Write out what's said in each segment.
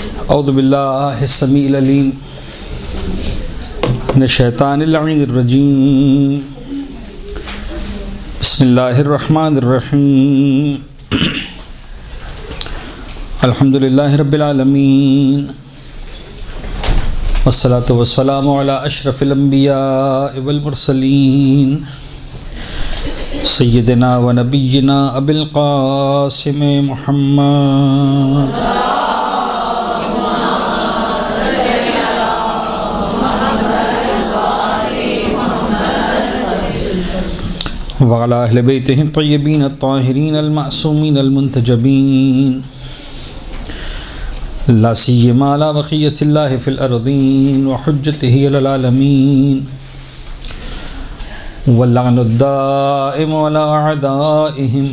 اعوذ باللہ السمیع العلیم من الشیطان اللعین الرجیم بسم اللہ الرحمن الرحیم الحمد للہ رب العالمین والصلاة والسلام علی اشرف الانبیاء والمرسلین سیدنا و نبینا ابی القاسم محمد وعلى أهل بيته الطيبين الطاهرين المعصومين المنتجبين لا سيما على بقية الله في الأرضين وحجته على العالمين واللعن الدائم على أعدائهم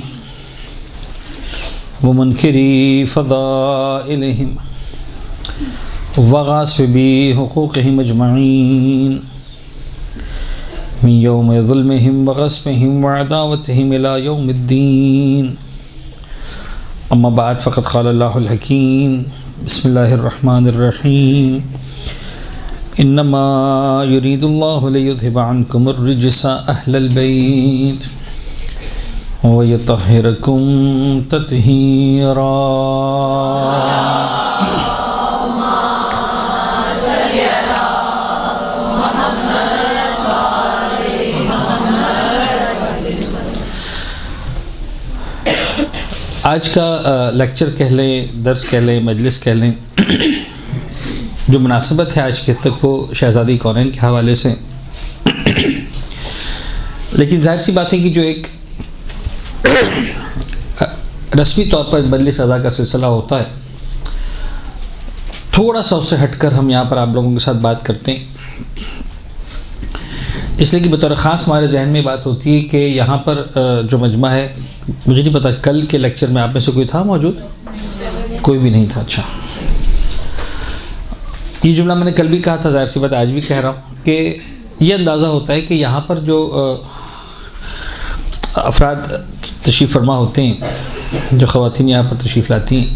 ومنكري فضائلهم وغاصبي حقوقهم أجمعين من يوم ظلمهم وغصبهم وعداوتهم إلى يوم الدين أما بعد فقد قال الله الحكيم بسم الله الرحمن الرحيم إنما يريد الله ليذهب عنكم الرجس أهل البيت ويطهركم تطهيرا. آج کا لیکچر کہہ لیں، درس کہہ لیں، مجلس کہہ لیں، جو مناسبت ہے آج کے تک وہ شہزادی کونین کے حوالے سے، لیکن ظاہر سی بات ہے کہ جو ایک رسمی طور پر مجلس ادا کا سلسلہ ہوتا ہے، تھوڑا سا اس سے ہٹ کر ہم یہاں پر آپ لوگوں کے ساتھ بات کرتے ہیں، اس لیے کہ بطور خاص ہمارے ذہن میں بات ہوتی ہے کہ یہاں پر جو مجمع ہے، مجھے نہیں پتا کل کے لیکچر میں آپ میں سے کوئی تھا موجود؟ کوئی بھی نہیں تھا. اچھا، یہ جملہ میں نے کل بھی کہا تھا، ظاہر سی بات آج بھی کہہ رہا ہوں کہ یہ اندازہ ہوتا ہے کہ یہاں پر جو افراد تشریف فرما ہوتے ہیں، جو خواتین یہاں پر تشریف لاتی ہیں،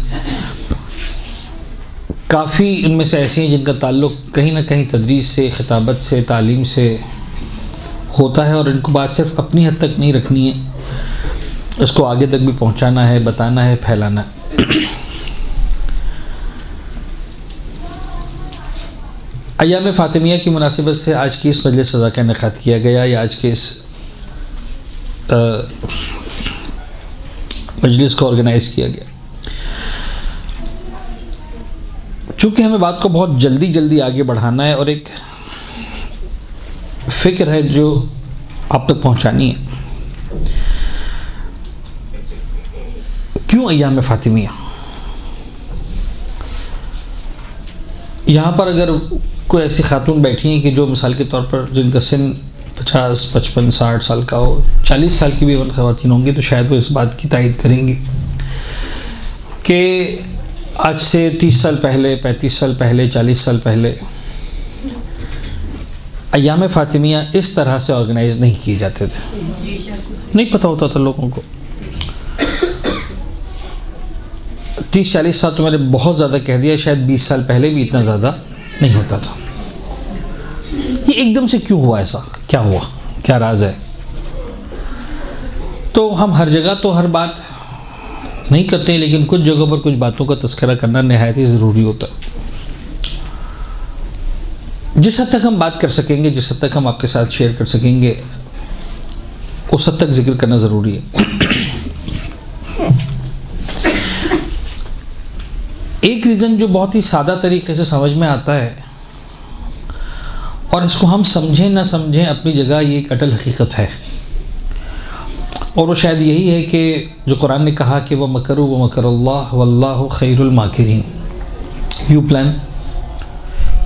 کافی ان میں سے ایسی ہیں جن کا تعلق کہیں نہ کہیں تدریس سے، خطابت سے، تعلیم سے ہوتا ہے، اور ان کو بات صرف اپنی حد تک نہیں رکھنی ہے، اس کو آگے تک بھی پہنچانا ہے، بتانا ہے، پھیلانا ہے. ایام فاطمیہ کی مناسبت سے آج کی اس مجلس سزا کا انعقاد کیا گیا، یا آج کے اس مجلس کو آرگنائز کیا گیا. چونکہ ہمیں بات کو بہت جلدی آگے بڑھانا ہے اور ایک فکر ہے جو آپ تک پہنچانی ہے. کیوں ایام فاطمیہ؟ یہاں پر اگر کوئی ایسی خاتون بیٹھی ہیں کہ جو مثال کے طور پر جن کا سن 50، 55، 60 سال کا ہو، 40 سال کی بھی اول خواتین ہوں گی، تو شاید وہ اس بات کی تائید کریں گی کہ آج سے 30 سال پہلے، 35 سال پہلے، 40 سال پہلے ایام فاطمیہ اس طرح سے آرگنائز نہیں کیے جاتے تھے، نہیں پتہ ہوتا تھا لوگوں کو. 30-40 سال تو میں نے بہت زیادہ کہہ دیا، شاید 20 سال پہلے بھی اتنا زیادہ نہیں ہوتا تھا. یہ ایک دم سے کیوں ہوا ایسا؟ کیا ہوا؟ کیا راز ہے؟ تو ہم ہر جگہ تو ہر بات نہیں کرتے، لیکن کچھ جگہوں پر کچھ باتوں کا تذکرہ کرنا نہایت ہی ضروری ہوتا ہے. جس حد تک ہم بات کر سکیں گے، جس حد تک ہم آپ کے ساتھ شیئر کر سکیں گے، اس حد تک ذکر کرنا ضروری ہے. ایک ریزن جو بہت ہی سادہ طریقے سے سمجھ میں آتا ہے، اور اس کو ہم سمجھیں نہ سمجھیں اپنی جگہ یہ ایک اٹل حقیقت ہے، اور وہ شاید یہی ہے کہ جو قرآن نے کہا کہ وَمَكَرُوا وَمَكَرَ اللَّهُ وَاللَّهُ خَيْرُ الْمَاكِرِينَ. You plan,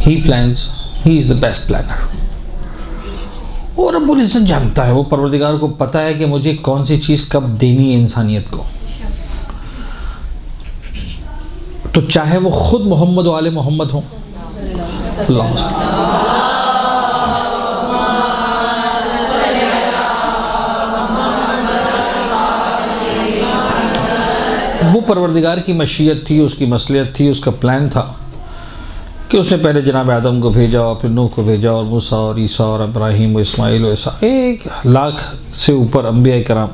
he plans, he is the best planner. وہ رب العزت جانتا ہے، وہ پروردگار کو پتہ ہے کہ مجھے کون سی چیز کب دینی ہے انسانیت کو. تو چاہے وہ خود محمد و آل محمد ہوں، اللہم صلی وہ پروردگار کی مشیت تھی، اس کی مصلحت تھی، اس کا پلان تھا کہ اس نے پہلے جناب آدم کو بھیجا اور پھر نوح کو بھیجا اور موسیٰ اور عیسیٰ اور ابراہیم و اسماعیل و عیسیٰ، 1,00,000 سے اوپر انبیاء کرام.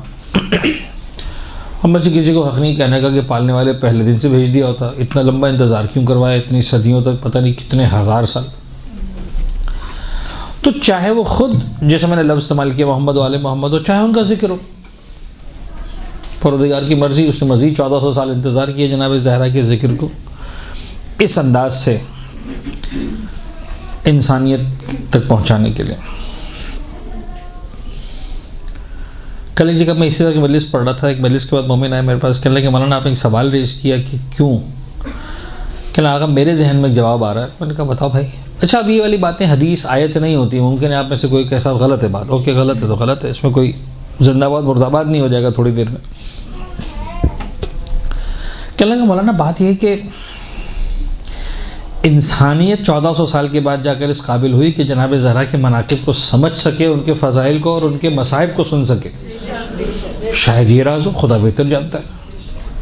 ہم میں سے کسی کو حق نہیں کہنے کا کہ پالنے والے پہلے دن سے بھیج دیا ہوتا. اتنا لمبا انتظار کیوں کروایا، اتنی صدیوں تک، پتہ نہیں کتنے ہزار سال. تو چاہے وہ خود، جیسے میں نے لفظ استعمال کیا، محمد و آل محمد ہو، چاہے ان کا ذکر ہو، پروردگار کی مرضی اس نے مزید 1400 سال انتظار کیا جناب زہرا کے ذکر کو اس انداز سے انسانیت تک پہنچانے کے لیے. کل ایک جگہ میں اسی طرح کی مجلس پڑھ رہا تھا. ایک مجلس کے بعد مومن آئے میرے پاس، کہنے لگے مولانا آپ نے ایک سوال ریز کیا کہ کیوں، کہنے لگا میرے ذہن میں جواب آ رہا ہے. میں نے کہا بتاؤ بھائی. اچھا اب یہ والی باتیں حدیث آیت نہیں ہوتی، ممکن ہے آپ میں سے کوئی کیسا غلط ہے بات، اوکے غلط ہے تو غلط ہے، اس میں کوئی زندہ باد مرد آباد نہیں ہو جائے گا تھوڑی دیر میں. کہنے لگا مولانا بات یہ ہے کہ انسانیت 1400 سال کے بعد جا کر اس قابل ہوئی کہ جناب زہرا کے مناقب کو سمجھ سکے، ان کے فضائل کو اور ان کے مصائب کو سن سکے. شاید یہ راز ہو، خدا بہتر جانتا ہے،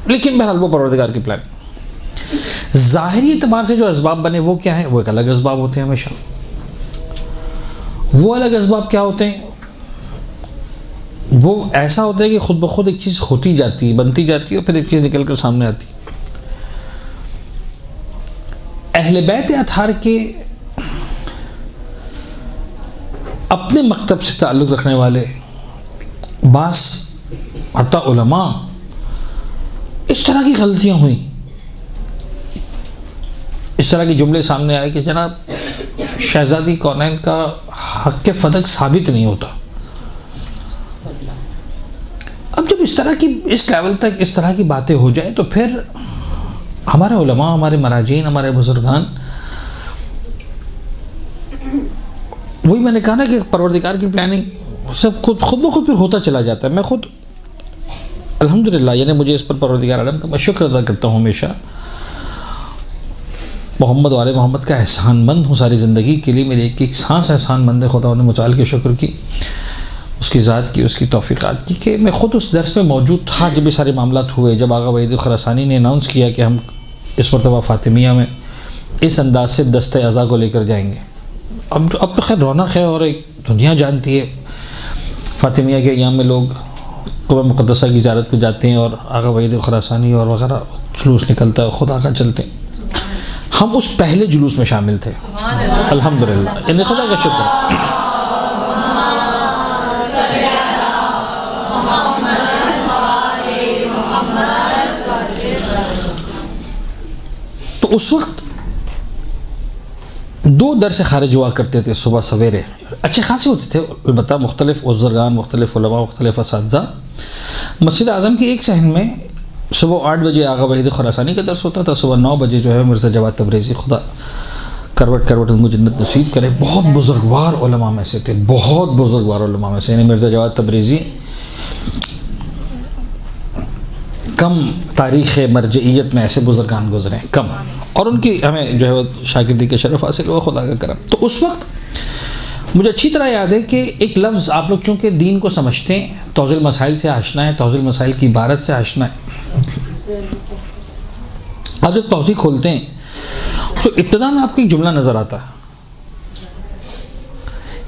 لیکن بہرحال وہ پروردگار کی پلان. ظاہری اعتبار سے جو اسباب بنے وہ کیا ہیں، وہ ایک الگ اسباب ہوتے ہیں. ہمیشہ وہ الگ اسباب کیا ہوتے ہیں، وہ ایسا ہوتا ہے کہ خود بخود ایک چیز ہوتی جاتی ہے، بنتی جاتی ہے، اور پھر ایک چیز نکل کر سامنے آتی ہے. اہل بیت اطہار کے اپنے مکتب سے تعلق رکھنے والے بعض حتیٰ علماء اس طرح کی غلطیاں ہوئیں، اس طرح کے جملے سامنے آئے کہ جناب شہزادی کونین کا حق فدق ثابت نہیں ہوتا. اب جب اس طرح کی اس لیول تک اس طرح کی باتیں ہو جائیں تو پھر ہمارے علماء، ہمارے مراجعین، ہمارے بزرگان، وہی میں نے کہا نا کہ پروردگار کی پلاننگ سب خود بخود پھر ہوتا چلا جاتا ہے. میں خود الحمدللہ، یعنی مجھے اس پر پروردگار عالم کا میں شکر ادا کرتا ہوں. ہمیشہ محمد والے محمد کا احسان مند ہوں ساری زندگی کے لیے. میری ایک سانس احسان مند ہے خداوند متعال کے شکر کی، اس کی ذات کی، اس کی توفیقات کی، کہ میں خود اس درس میں موجود تھا جب یہ سارے معاملات ہوئے، جب آغا وحید خراسانی نے اناؤنس کیا کہ ہم اس مرتبہ فاطمیہ میں اس انداز سے دستہ اعضاء کو لے کر جائیں گے. اب تو خیر رونق ہے اور ایک دنیا جانتی ہے فاطمیہ کے ایام میں لوگ قبہ مقدسہ کی زیارت کو جاتے ہیں اور آغا وحید خراسانی اور وغیرہ جلوس نکلتا ہے، خود آقا چلتے ہیں. ہم اس پہلے جلوس میں شامل تھے الحمدللہ، یعنی خدا کا شکر. تو اس وقت 2 درس خارج ہوا کرتے تھے صبح سویرے، اچھے خاصے ہوتے تھے البتہ. مختلف بزرگان، مختلف علماء، مختلف اساتذہ. مسجد اعظم کی ایک صحن میں صبح 8 بجے آغا وحید خراسانی کا درس ہوتا تھا، صبح 9 بجے جو ہے مرزا جواد تبریزی، خدا کروٹ ان کو جنت نصیب کرے، بہت بزرگوار علماء میں سے تھے، بہت بزرگوار علماء میں سے. یعنی مرزا جواد تبریزی کم تاریخ مرجعیت میں ایسے بزرگان گزرے ہیں، کم، اور ان کی ہمیں جو ہے شاگردی کے شرف حاصل ہوا، خدا کا کرم. تو اس وقت مجھے اچھی طرح یاد ہے کہ ایک لفظ آپ لوگ چونکہ دین کو سمجھتے ہیں، توضیح المسائل سے آشنا ہے، توضیح المسائل کی عبارت سے آشنا ہے. آپ جب توضیح کھولتے ہیں تو ابتدا میں آپ کو ایک جملہ نظر آتا ہے،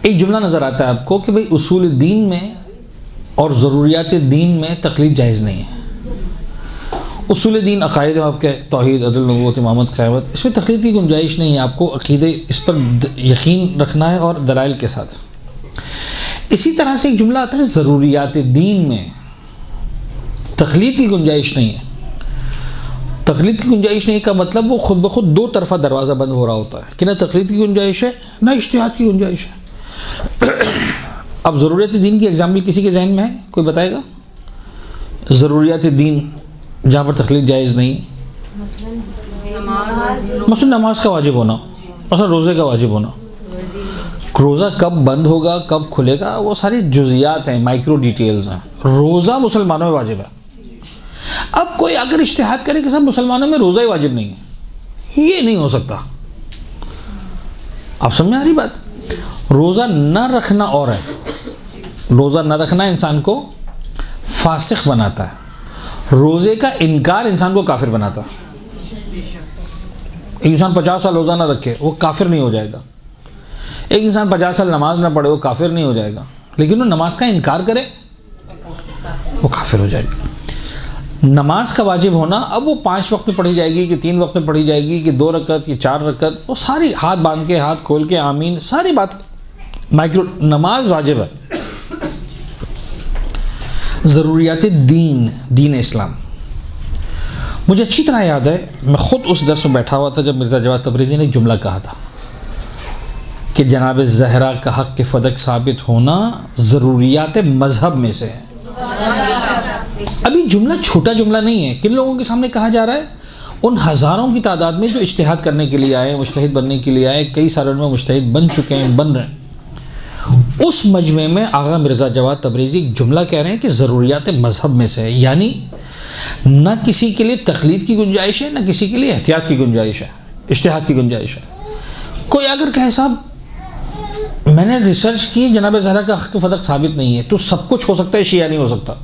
ایک جملہ نظر آتا ہے آپ کو کہ بھئی اصول دین میں اور ضروریات دین میں تقلید جائز نہیں ہے. اصول دین عقائد آپ کے توحید، عدل، نبوت، امامت، قیامت، اس میں تقلید کی گنجائش نہیں ہے. آپ کو عقیدے اس پر یقین رکھنا ہے اور دلائل کے ساتھ. اسی طرح سے ایک جملہ آتا ہے ضروریات دین میں تقلید کی گنجائش نہیں ہے. تقلید کی گنجائش نہیں کا مطلب وہ خود بخود 2 طرفہ دروازہ بند ہو رہا ہوتا ہے کہ نہ تقلید کی گنجائش ہے نہ اجتہاد کی گنجائش ہے. اب ضروریات دین کی ایگزامپل کسی کے ذہن میں ہے؟ کوئی بتائے گا؟ ضروریات دین جہاں پر تقلید جائز نہیں، مثلا نماز کا واجب ہونا، مثلا روزے کا واجب ہونا. روزہ کب بند ہوگا، کب کھلے گا، وہ ساری جزیات ہیں، مائکرو ڈیٹیلز ہیں. روزہ مسلمانوں میں واجب ہے. اب کوئی اگر اجتہاد کرے کہ سب مسلمانوں میں روزہ ہی واجب نہیں ہے، یہ نہیں ہو سکتا. آپ سمجھ میں آ رہی بات؟ روزہ نہ رکھنا اور ہے، روزہ نہ رکھنا انسان کو فاسق بناتا ہے، روزے کا انکار انسان کو کافر بناتا ہے. ایک انسان 50 سال روزہ نہ رکھے وہ کافر نہیں ہو جائے گا، ایک انسان 50 سال نماز نہ پڑھے وہ کافر نہیں ہو جائے گا، لیکن وہ نماز کا انکار کرے وہ کافر ہو جائے گا۔ نماز کا واجب ہونا اب وہ 5 وقت میں پڑھی جائے گی کہ 3 وقت میں پڑھی جائے گی کہ 2 رکعت کہ 4 رکعت، وہ ساری ہاتھ باندھ کے ہاتھ کھول کے آمین ساری بات مائکرو، نماز واجب ہے۔ ضروریات دین اسلام، مجھے اچھی طرح یاد ہے، میں خود اس درس میں بیٹھا ہوا تھا جب مرزا جواد تبریزی نے ایک جملہ کہا تھا کہ جناب زہرا کا حق کے فدق ثابت ہونا ضروریات مذہب میں سے ہے۔ ابھی جملہ چھوٹا جملہ نہیں ہے، کن لوگوں کے سامنے کہا جا رہا ہے؟ ان ہزاروں کی تعداد میں جو اجتہاد کرنے کے لیے آئے، مجتہد بننے کے لیے آئے، کئی سالوں میں مجتہد بن چکے ہیں، بن رہے ہیں۔ اس مجمع میں آغا مرزا جواد تبریزی ایک جملہ کہہ رہے ہیں کہ ضروریات مذہب میں سے ہے، یعنی نہ کسی کے لیے تقلید کی گنجائش ہے، نہ کسی کے لیے احتیاط کی گنجائش ہے، اجتہاد کی گنجائش ہے۔ کوئی اگر کہے صاحب میں نے ریسرچ کی جناب زہرا کا حق فدق ثابت نہیں ہے، تو سب کچھ ہو سکتا ہے، شیعہ نہیں ہو سکتا،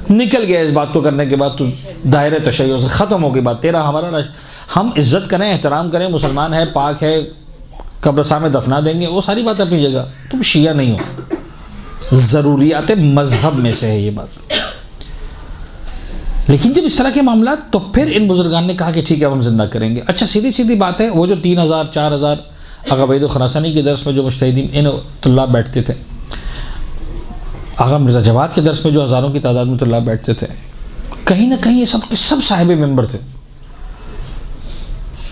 نکل گیا اس بات کو کرنے کے بعد تو دائرہ تشیع سے ختم ہو گئی بات، تیرا ہمارا ہم عزت کریں، احترام کریں، مسلمان ہے، پاک ہے، قبرستان میں دفنا دیں گے، وہ ساری بات اپنی جگہ، تم شیعہ نہیں ہو۔ ضروریات مذہب میں سے ہے یہ بات۔ لیکن جب اس طرح کے معاملات، تو پھر ان بزرگان نے کہا کہ ٹھیک ہے ہم زندہ کریں گے۔ اچھا سیدھی بات ہے، وہ جو 3000 4000 آغا وحید الخراسانی کے درس میں جو مجتہدین ان طلاب بیٹھتے تھے، آغا مرزا جواد کے درس میں جو ہزاروں کی تعداد میں طلاب بیٹھتے تھے، کہیں نہ کہیں یہ سب کے سب صاحب ممبر تھے۔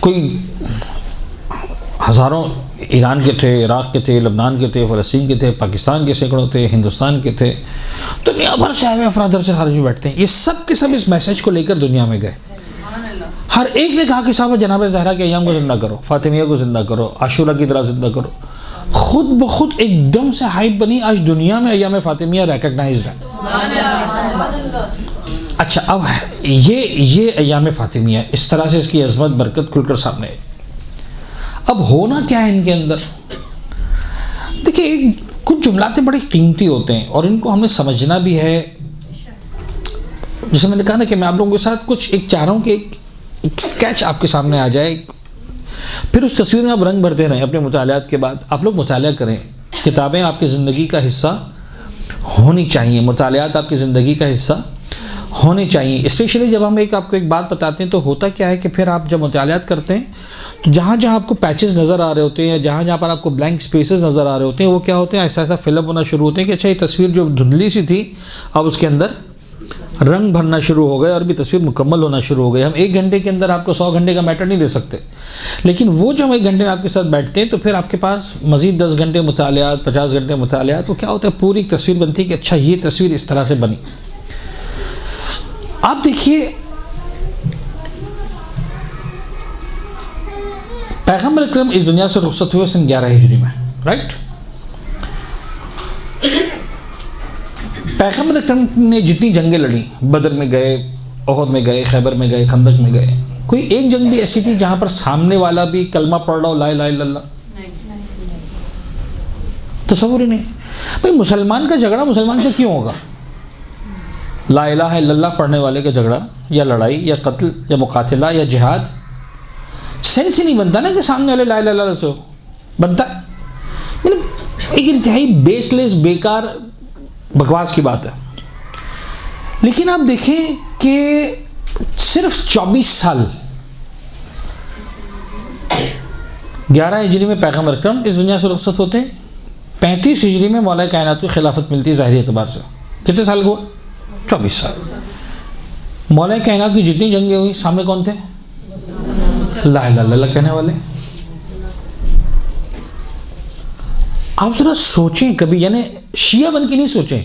کوئی ہزاروں ایران کے تھے، عراق کے تھے، لبنان کے تھے، فلسطین کے تھے، پاکستان کے سینکڑوں تھے، ہندوستان کے تھے، دنیا بھر سے آئے ہوئے افراد در سے خارج میں بیٹھتے ہیں۔ یہ سب کے سب اس میسج کو لے کر دنیا میں گئے۔ ہر ایک نے کہا کہ صاحب جناب زہرا کے ایام کو زندہ کرو، فاطمیہ کو زندہ کرو، عاشورہ کی طرح زندہ کرو۔ خود بخود ایک دم سے ہائپ بنی، آج دنیا میں ایام فاطمیہ ریکگنائزڈ ہے۔ اچھا اب یہ ایام فاطمیہ اس طرح سے اس کی عظمت برکت کھل کر سامنے ہے۔ اب ہونا کیا ہے ان کے اندر؟ دیکھیے کچھ جملات بڑے قیمتی ہوتے ہیں اور ان کو ہمیں سمجھنا بھی ہے۔ جیسے میں نے کہا نا کہ میں آپ لوگوں کے ساتھ کچھ ایک چاہ رہا ہوں کہ ایک اسکیچ آپ کے سامنے آ جائے، پھر اس تصویر میں آپ رنگ بھرتے رہیں۔ اپنے مطالعات کے بعد آپ لوگ مطالعہ کریں، کتابیں آپ کی زندگی کا حصہ ہونی چاہیے، مطالعات آپ کی زندگی کا حصہ ہونے چاہیے۔ اسپیشلی جب ہم آپ کو ایک بات بتاتے ہیں تو ہوتا کیا ہے کہ پھر آپ جب مطالعات کرتے ہیں تو جہاں جہاں آپ کو پیچز نظر آ رہے ہوتے ہیں، جہاں جہاں پر آپ کو بلینک سپیسز نظر آ رہے ہوتے ہیں، وہ کیا ہوتے ہیں؟ ایسا فل اپ ہونا شروع ہوتے ہیں کہ اچھا یہ تصویر جو دھندلی سی تھی اب اس کے اندر رنگ بھرنا شروع ہو گئے اور بھی تصویر مکمل ہونا شروع ہو گئی۔ ہم 1 گھنٹے کے اندر آپ کو 100 گھنٹے کا میٹر نہیں دے سکتے، لیکن وہ جو ہم 1 گھنٹے میں آپ کے ساتھ بیٹھتے ہیں تو پھر آپ کے پاس مزید 10 گھنٹے مطالعات، 50 گھنٹے مطالعات، وہ کیا ہوتا ہے پوری ایک تصویر بنتی ہے کہ اچھا یہ تصویر اس طرح سے بنی۔ آپ دیکھیے پیغمبر اکرم اس دنیا سے رخصت ہوئے سن 11 ہجری میں، رائٹ؟ پیغمبر اکرم نے جتنی جنگیں لڑی، بدر میں گئے، احد میں گئے، خیبر میں گئے، خندق میں گئے، کوئی ایک جنگ بھی ایسی تھی جہاں پر سامنے والا بھی کلمہ پڑھ رہا ہو لا الہ الا اللہ؟ تصور ہی نہیں۔ بھائی مسلمان کا جھگڑا مسلمان سے کیوں ہوگا؟ لا الہ الا اللہ پڑھنے والے کا جھگڑا یا لڑائی یا قتل یا مقاتلہ یا جہاد، سینس ہی نہیں بنتا نا کہ سامنے والے لا الہ الا اللہ سے بنتا ہے۔ ایک انتہائی بیس لیس بیکار بکواس کی بات ہے۔ لیکن آپ دیکھیں کہ صرف 24 سال 11 ہجری میں پیغمبر اکرم اس دنیا سے رخصت ہوتے ہیں، 35 ہجری میں مولا کائنات کو خلافت ملتی ہے ظاہری اعتبار سے۔ کتنے سال کو؟ 24 سال۔ مولا کائنات کی جتنی جنگیں ہوئی سامنے کون تھے؟ لا الہ الا اللہ کہنے والے۔ آپ ذرا سوچیں کبھی، یعنی شیعہ بن کے نہیں سوچیں،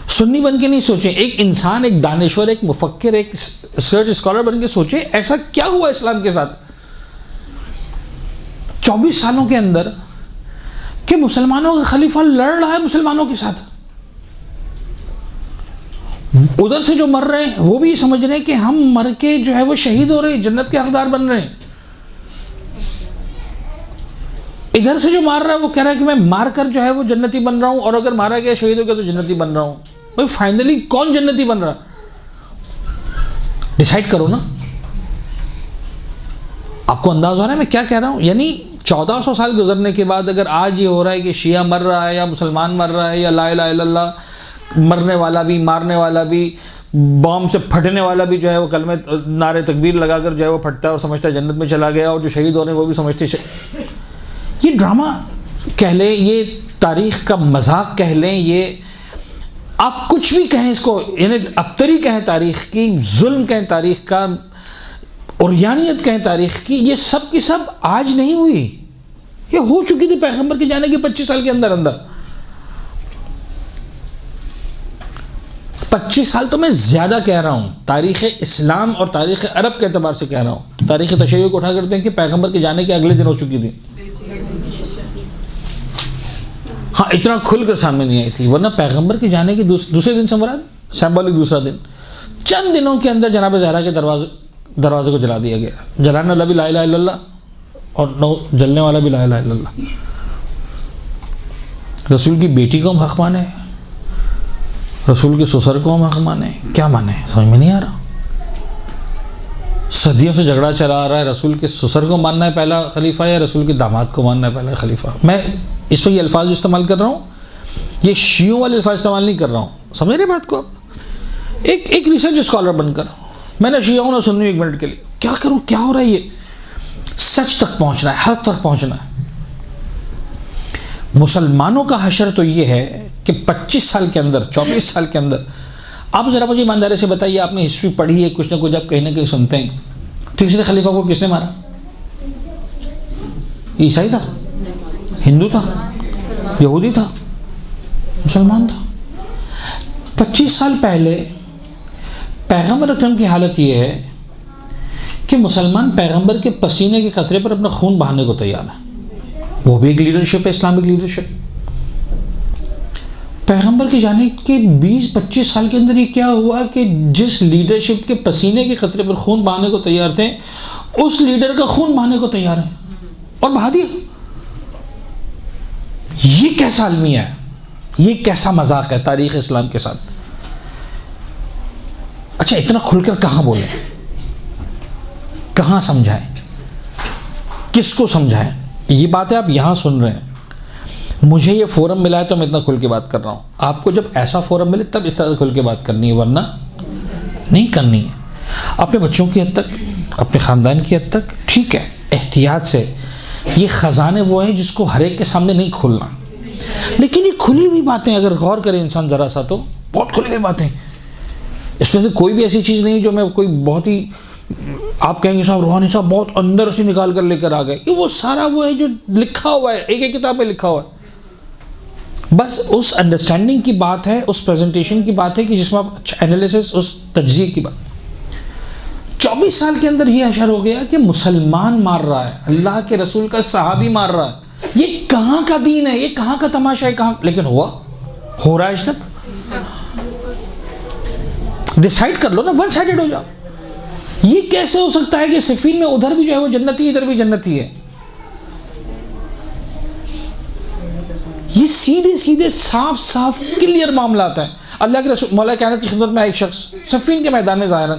سنی بن کے نہیں سوچیں، ایک انسان، ایک دانشور، ایک مفکر، ایک ریسرچ اسکالر بن کے سوچیں ایسا کیا ہوا اسلام کے ساتھ 24 سالوں کے اندر کہ مسلمانوں کا خلیفہ لڑ رہا ہے مسلمانوں کے ساتھ۔ ادھر سے جو مر رہے ہیں وہ بھی یہ سمجھ رہے ہیں کہ ہم مر کے جو ہے وہ شہید ہو رہے ہیں، جنت کے حقدار بن رہے ہیں۔ ادھر سے جو مار رہا ہے وہ کہہ رہا ہے کہ میں مار کر جو ہے وہ جنتی بن رہا ہوں، اور اگر مارا گیا شہید ہو گیا تو جنتی بن رہا ہوں۔ بھائی فائنلی کون جنتی بن رہا؟ ڈیسائیڈ کرو نا۔ آپ کو انداز ہو رہا ہے میں کیا کہہ رہا ہوں؟ یعنی 1400 سال گزرنے کے بعد اگر آج یہ ہو رہا ہے کہ شیعہ مر رہا ہے یا مسلمان مر رہا ہے یا لا الہ الا اللہ مرنے والا بھی مارنے والا بھی بام سے پھٹنے والا بھی جو ہے وہ کلمہ نعرے تکبیر لگا کر جو ہے وہ پھٹتا ہے اور سمجھتا ہے جنت میں چلا گیا، اور جو شہید ہو رہے ہیں وہ بھی سمجھتے یہ ڈرامہ کہہ لیں، یہ تاریخ کا مذاق کہہ لیں، یہ آپ کچھ بھی کہیں اس کو، یعنی ابتری کہیں تاریخ کی، ظلم کہیں تاریخ کا، اوریانیت کہیں تاریخ کی، یہ سب کی سب آج نہیں ہوئی، یہ ہو چکی تھی پیغمبر کے جانے کے 25 سال کے اندر اندر۔ 25 سال تو میں زیادہ کہہ رہا ہوں، تاریخ اسلام اور تاریخ عرب کے اعتبار سے کہہ رہا ہوں، تاریخ تشیع کو اٹھا کرتے ہیں کہ پیغمبر کے جانے کے اگلے دن ہو چکی تھی، ہاں اتنا کھل کر سامنے نہیں آئی تھی، ورنہ پیغمبر کے جانے کے دوسرے دن سے مراد سمبولک دوسرا دن، چند دنوں کے اندر جناب زہرا کے دروازے کو جلا دیا گیا، جلانے والا بھی لا الہ الا اللہ اور جلنے والا بھی لا الہ الا اللہ۔ رسول کی بیٹی کو ہم حق مانے، رسول کے سسر کو ہم حق مانے، کیا مانے سمجھ میں نہیں آ رہا۔ صدیوں سے جھگڑا چلا آ رہا ہے، رسول کے سسر کو ماننا ہے پہلا خلیفہ یا رسول کے داماد کو ماننا ہے پہلا خلیفہ۔ میں اس پہ یہ الفاظ استعمال کر رہا ہوں، یہ شیعوں والے الفاظ استعمال نہیں کر رہا ہوں، سمجھ رہے بات کو آپ؟ ایک ریسرچ اسکالر بن کر میں نے شیعوں نہ سننی 1 منٹ کے لیے، کیا کروں، کیا ہو رہا ہے، یہ سچ تک پہنچنا ہے، حق تک پہنچنا ہے۔ مسلمانوں کا حشر تو یہ ہے کہ 25 سال کے اندر 24 سال کے اندر، آپ ذرا مجھے ایمانداری سے بتائیے، آپ نے ہسٹری پڑھی ہے کچھ نہ کچھ، آپ کہیں نہ کہیں سنتے ہیں، تیسرے خلیفہ کو کس نے مارا؟ عیسائی تھا، ہندو تھا، یہودی تھا، مسلمان تھا؟ 25 سال پہلے پیغمبر اکرم کی حالت یہ ہے کہ مسلمان پیغمبر کے پسینے کے قطرے پر اپنا خون بہانے کو تیار ہے، وہ بھی ایک لیڈرشپ ہے، اسلامک لیڈرشپ۔ پیغمبر کے جانے کے 20-25 سال کے اندر یہ کیا ہوا کہ جس لیڈرشپ کے پسینے کے قطرے پر خون بہانے کو تیار تھے، اس لیڈر کا خون بہانے کو تیار ہے اور بہا دیا۔ یہ کیسا المیہ ہے، یہ کیسا مذاق ہے تاریخ اسلام کے ساتھ؟ اچھا اتنا کھل کر کہاں بولیں، کہاں سمجھائیں، کس کو سمجھائیں؟ یہ باتیں آپ یہاں سن رہے ہیں، مجھے یہ فورم ملا ہے تو میں اتنا کھل کے بات کر رہا ہوں، آپ کو جب ایسا فورم ملے تب اس طرح کھل کے بات کرنی ہے، ورنہ نہیں کرنی ہے۔ اپنے بچوں کی حد تک، اپنے خاندان کی حد تک ٹھیک ہے، احتیاط سے، یہ خزانے وہ ہیں جس کو ہر ایک کے سامنے نہیں کھولنا، لیکن یہ کھلی ہوئی باتیں اگر غور کرے انسان ذرا سا تو بہت کھلی ہوئی باتیں، اس میں سے کوئی بھی ایسی چیز نہیں جو میں کوئی بہت ہی آپ کہیں گے صاحب روحانی صاحب بہت اندر سے نکال کر لے کر آ گئے، یہ وہ سارا وہ ہے جو لکھا ہوا ہے، ایک ایک کتاب میں لکھا ہوا ہے، بس اس انڈرسٹینڈنگ کی بات ہے، اس پریزنٹیشن کی بات ہے کہ جس میں آپ اچھا انالیسس، اس تجزیے کی بات۔ 24 سال کے اندر یہ اشر ہو گیا کہ مسلمان مار رہا ہے، اللہ کے رسول کا صحابی مار رہا ہے، یہ کہاں کا دین ہے، یہ کہاں کا تماشا ہے، کہاں؟ لیکن ہو رہا ہے آج تک۔ ڈیسائیڈ کر لو نا، ون سائیڈڈ ہو جاؤ۔ یہ کیسے ہو سکتا ہے کہ صفین میں ادھر بھی جو ہے وہ جنتی، ادھر بھی جنتی ہے؟ یہ سیدھے سیدھے صاف صاف کلیئر معاملات ہیں۔ اللہ کے رسول مولا کائنات کی خدمت میں ایک شخص صفین کے میدان میں ظاہراً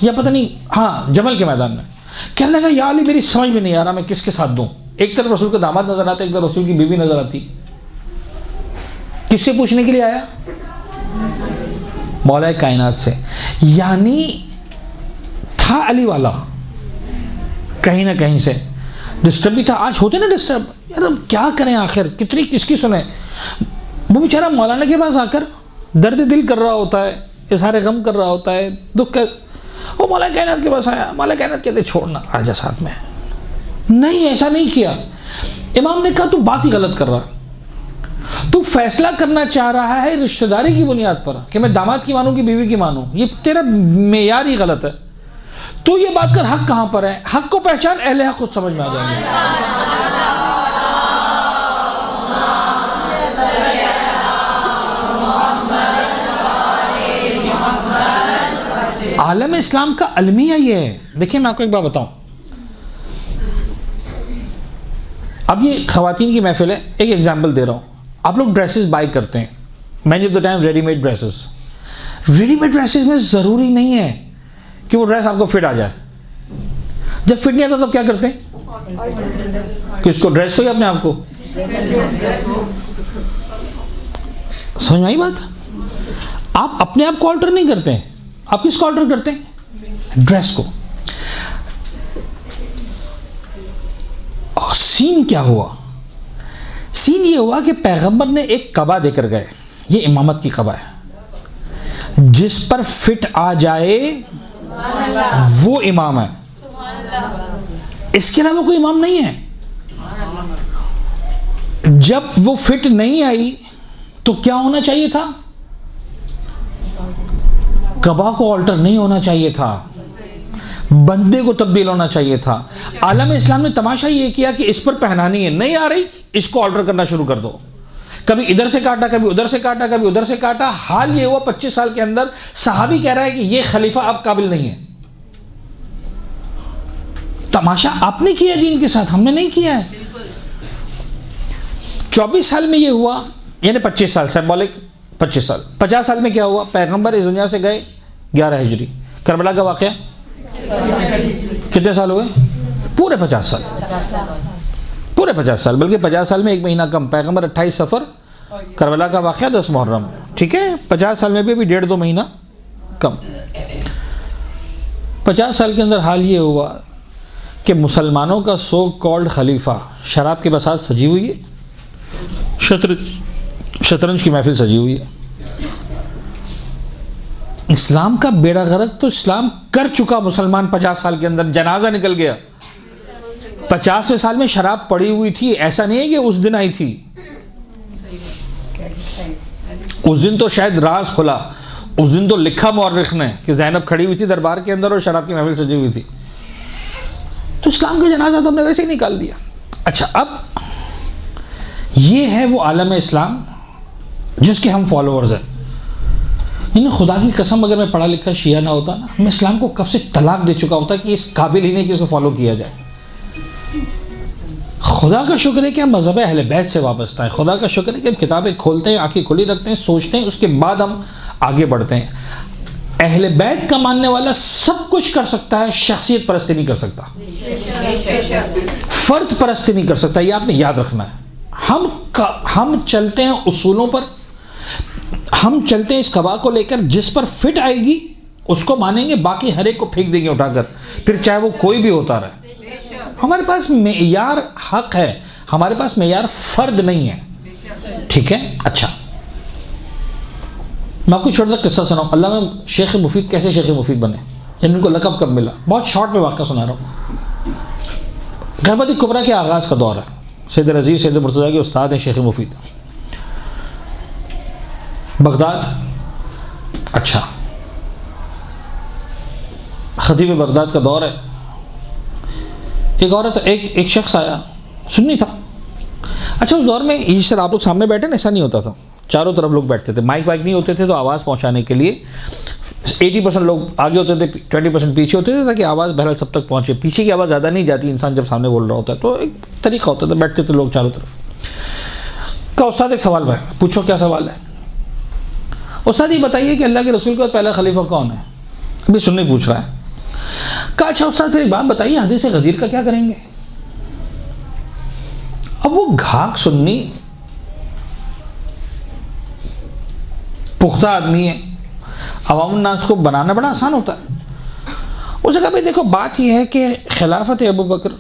یا پتہ نہیں ہاں جمل کے میدان میں کہنے لگا یا علی میری سمجھ میں نہیں آ رہا میں کس کے ساتھ دوں، ایک طرف رسول کا داماد نظر آتا ہے، ایک طرف رسول کی بیوی نظر آتی، کس سے پوچھنے کے لیے آیا؟ مولا کائنات سے، یعنی تھا علی والا کہیں نہ کہیں سے، ڈسٹرب بھی تھا۔ آج ہوتے نا ڈسٹرب، یار ہم کیا کریں آخر، کتنی کس کی سنیں؟ وہ بیچارہ مولانا کے پاس آ کر درد دل کر رہا ہوتا ہے، اظہار غم کر رہا ہوتا ہے، دکھ کا، وہ مولا کائنات کے پاس آیا، مولا کائنات کہتے چھوڑنا آجا ساتھ میں، نہیں ایسا نہیں کیا۔ امام نے کہا تو بات ہی غلط کر رہا، تو فیصلہ کرنا چاہ رہا ہے رشتہ داری کی بنیاد پر کہ میں داماد کی مانوں کہ بیوی کی مانوں، یہ تیرا معیار ہی غلط ہے۔ تو یہ بات کر حق کہاں پر ہے، حق کو پہچان، اہل حق خود سمجھ میں آ جائیں گے۔ عالم اسلام کا المیہ یہ ہے۔ دیکھیں میں آپ کو ایک بات بتاؤں، اب یہ خواتین کی محفل ہے، ایک ایگزامپل دے رہا ہوں، آپ لوگ ڈریسز بائی کرتے ہیں، many of the time ready made dresses, ready made dresses میں ضروری نہیں ہے کہ وہ ڈریس آپ کو فٹ آ جائے، جب فٹ نہیں آتا تب کیا کرتے ہیں؟ کس کو؟ ڈریس کو یا اپنے آپ کو؟ سمجھ میں آئی بات؟ آپ اپنے آپ کو آلٹر نہیں کرتے ہیں، آپ کس کو آلٹر کرتے ہیں؟ ڈریس کو۔ سین کیا ہوا؟ سین یہ ہوا کہ پیغمبر نے ایک قبا دے کر گئے، یہ امامت کی قبا ہے، جس پر فٹ آ جائے وہ امام ہے، اس کے علاوہ کوئی امام نہیں ہے۔ جب وہ فٹ نہیں آئی تو کیا ہونا چاہیے تھا؟ قبا کو آلٹر نہیں ہونا چاہیے تھا، بندے کو تبدیل ہونا چاہیے تھا۔ عالم اسلام نے تماشا یہ کیا کہ اس پر پہنانی ہے، نہیں آ رہی، اس کو آلٹر کرنا شروع کر دو۔ کبھی ادھر سے کاٹا، کبھی ادھر سے کاٹا، کبھی ادھر سے کاٹا۔ حال یہ ہوا 25 سال کے اندر صحابی کہہ رہا ہے کہ یہ خلیفہ اب قابل نہیں ہے۔ تماشا آپ نے کیا دین کے ساتھ، ہم نے نہیں کیا ہے۔ 24 سال میں یہ ہوا، یعنی 25 سال سمبولک 25 سال۔ 50 سال میں کیا ہوا؟ پیغمبر اس دنیا سے گئے 11 ہجری۔ کربلا کا واقعہ کتنے سال ہوئے؟ پورے 50 سال، پورے 50 سال، بلکہ 50 سال میں 1 مہینہ کم۔ پیغمبر 28 صفر، کربلا کا واقعہ 10 محرم، ٹھیک ہے؟ 50 سال میں بھی 1.5-2 مہینہ کم۔ 50 سال کے اندر حال یہ ہوا کہ مسلمانوں کا سو کالڈ خلیفہ شراب کے بساط سجی ہوئی ہے، شطرنج کی محفل سجی ہوئی ہے۔ اسلام کا بیڑا غرق تو اسلام کر چکا مسلمان 50 سال کے اندر، جنازہ نکل گیا۔ 50ویں سال میں شراب پڑی ہوئی تھی، ایسا نہیں ہے کہ اس دن آئی تھی، اس دن تو شاید راز کھلا، اس دن تو لکھا مورخ نے کہ زینب کھڑی ہوئی تھی دربار کے اندر اور شراب کی محفل سجی ہوئی تھی۔ تو اسلام کا جنازہ تو ہم نے ویسے ہی نکال دیا۔ اچھا، اب یہ ہے وہ عالم اسلام جس کے ہم فالوورز ہیں۔ یعنی خدا کی قسم اگر میں پڑھا لکھا شیعہ نہ ہوتا نا، میں اسلام کو کب سے طلاق دے چکا ہوتا کہ اس قابل ہی نہیں کہ اس کو فالو کیا جائے۔ خدا کا شکر ہے کہ ہم مذہب اہل بیت سے وابستہ ہیں، خدا کا شکر ہے کہ ہم کتابیں کھولتے ہیں، آنکھیں کھلی رکھتے ہیں، سوچتے ہیں، اس کے بعد ہم آگے بڑھتے ہیں۔ اہل بیت کا ماننے والا سب کچھ کر سکتا ہے، شخصیت پرستی نہیں کر سکتا، فرد پرستی نہیں کر سکتا، یہ آپ نے یاد رکھنا ہے۔ ہم چلتے ہیں اصولوں پر، ہم چلتے ہیں اس قبا کو لے کر، جس پر فٹ آئے گی اس کو مانیں گے، باقی ہر ایک کو پھینک دیں گے اٹھا کر، پھر چاہے وہ کوئی بھی ہوتا رہے۔ ہمارے پاس معیار حق ہے، ہمارے پاس معیار فرد نہیں ہے، ٹھیک ہے؟ اچھا، میں آپ کو چھوٹا سا قصہ سناؤں۔ علامہ شیخ مفید کیسے شیخ مفید بنے، یعنی ان کو لقب کب ملا؟ بہت شارٹ میں واقعہ سنا رہا ہوں۔ غیبت کبریٰ کے آغاز کا دور ہے، سید رضی سید مرتضیٰ کے استاد ہیں شیخ مفید، بغداد۔ اچھا، خطیب بغداد کا دور ہے۔ ایک شخص آیا، سنی تھا۔ اچھا، اس دور میں اس طرح آپ لوگ سامنے بیٹھے نا، ایسا نہیں ہوتا تھا، چاروں طرف لوگ بیٹھتے تھے، مائک وائک نہیں ہوتے تھے، تو آواز پہنچانے کے لیے 80% لوگ آگے ہوتے تھے، 20% پیچھے ہوتے تھے، تاکہ آواز بہرحال سب تک پہنچے۔ پیچھے کی آواز زیادہ نہیں جاتی انسان جب سامنے بول رہا ہوتا ہے، تو ایک طریقہ ہوتا تھا، بیٹھتے تھے لوگ چاروں طرف۔ کا استاد ایک سوال ہے، پوچھو کیا سوال ہے؟ استاد یہ بتائیے کہ اللہ کے رسول کے بعد پہلا خلیفہ کون ہے؟ ابھی سننے پوچھ رہا ہے۔ کہا اچھا استاد پھر ایک بات بتائیے، حدیث غدیر کا کیا کریں گے؟ اب وہ گھاک سنی پختہ آدمی ہے، عوام الناس کو بنانا بڑا آسان ہوتا ہے۔ اسے کہا بھائی دیکھو، بات یہ ہے کہ خلافت ابو بکر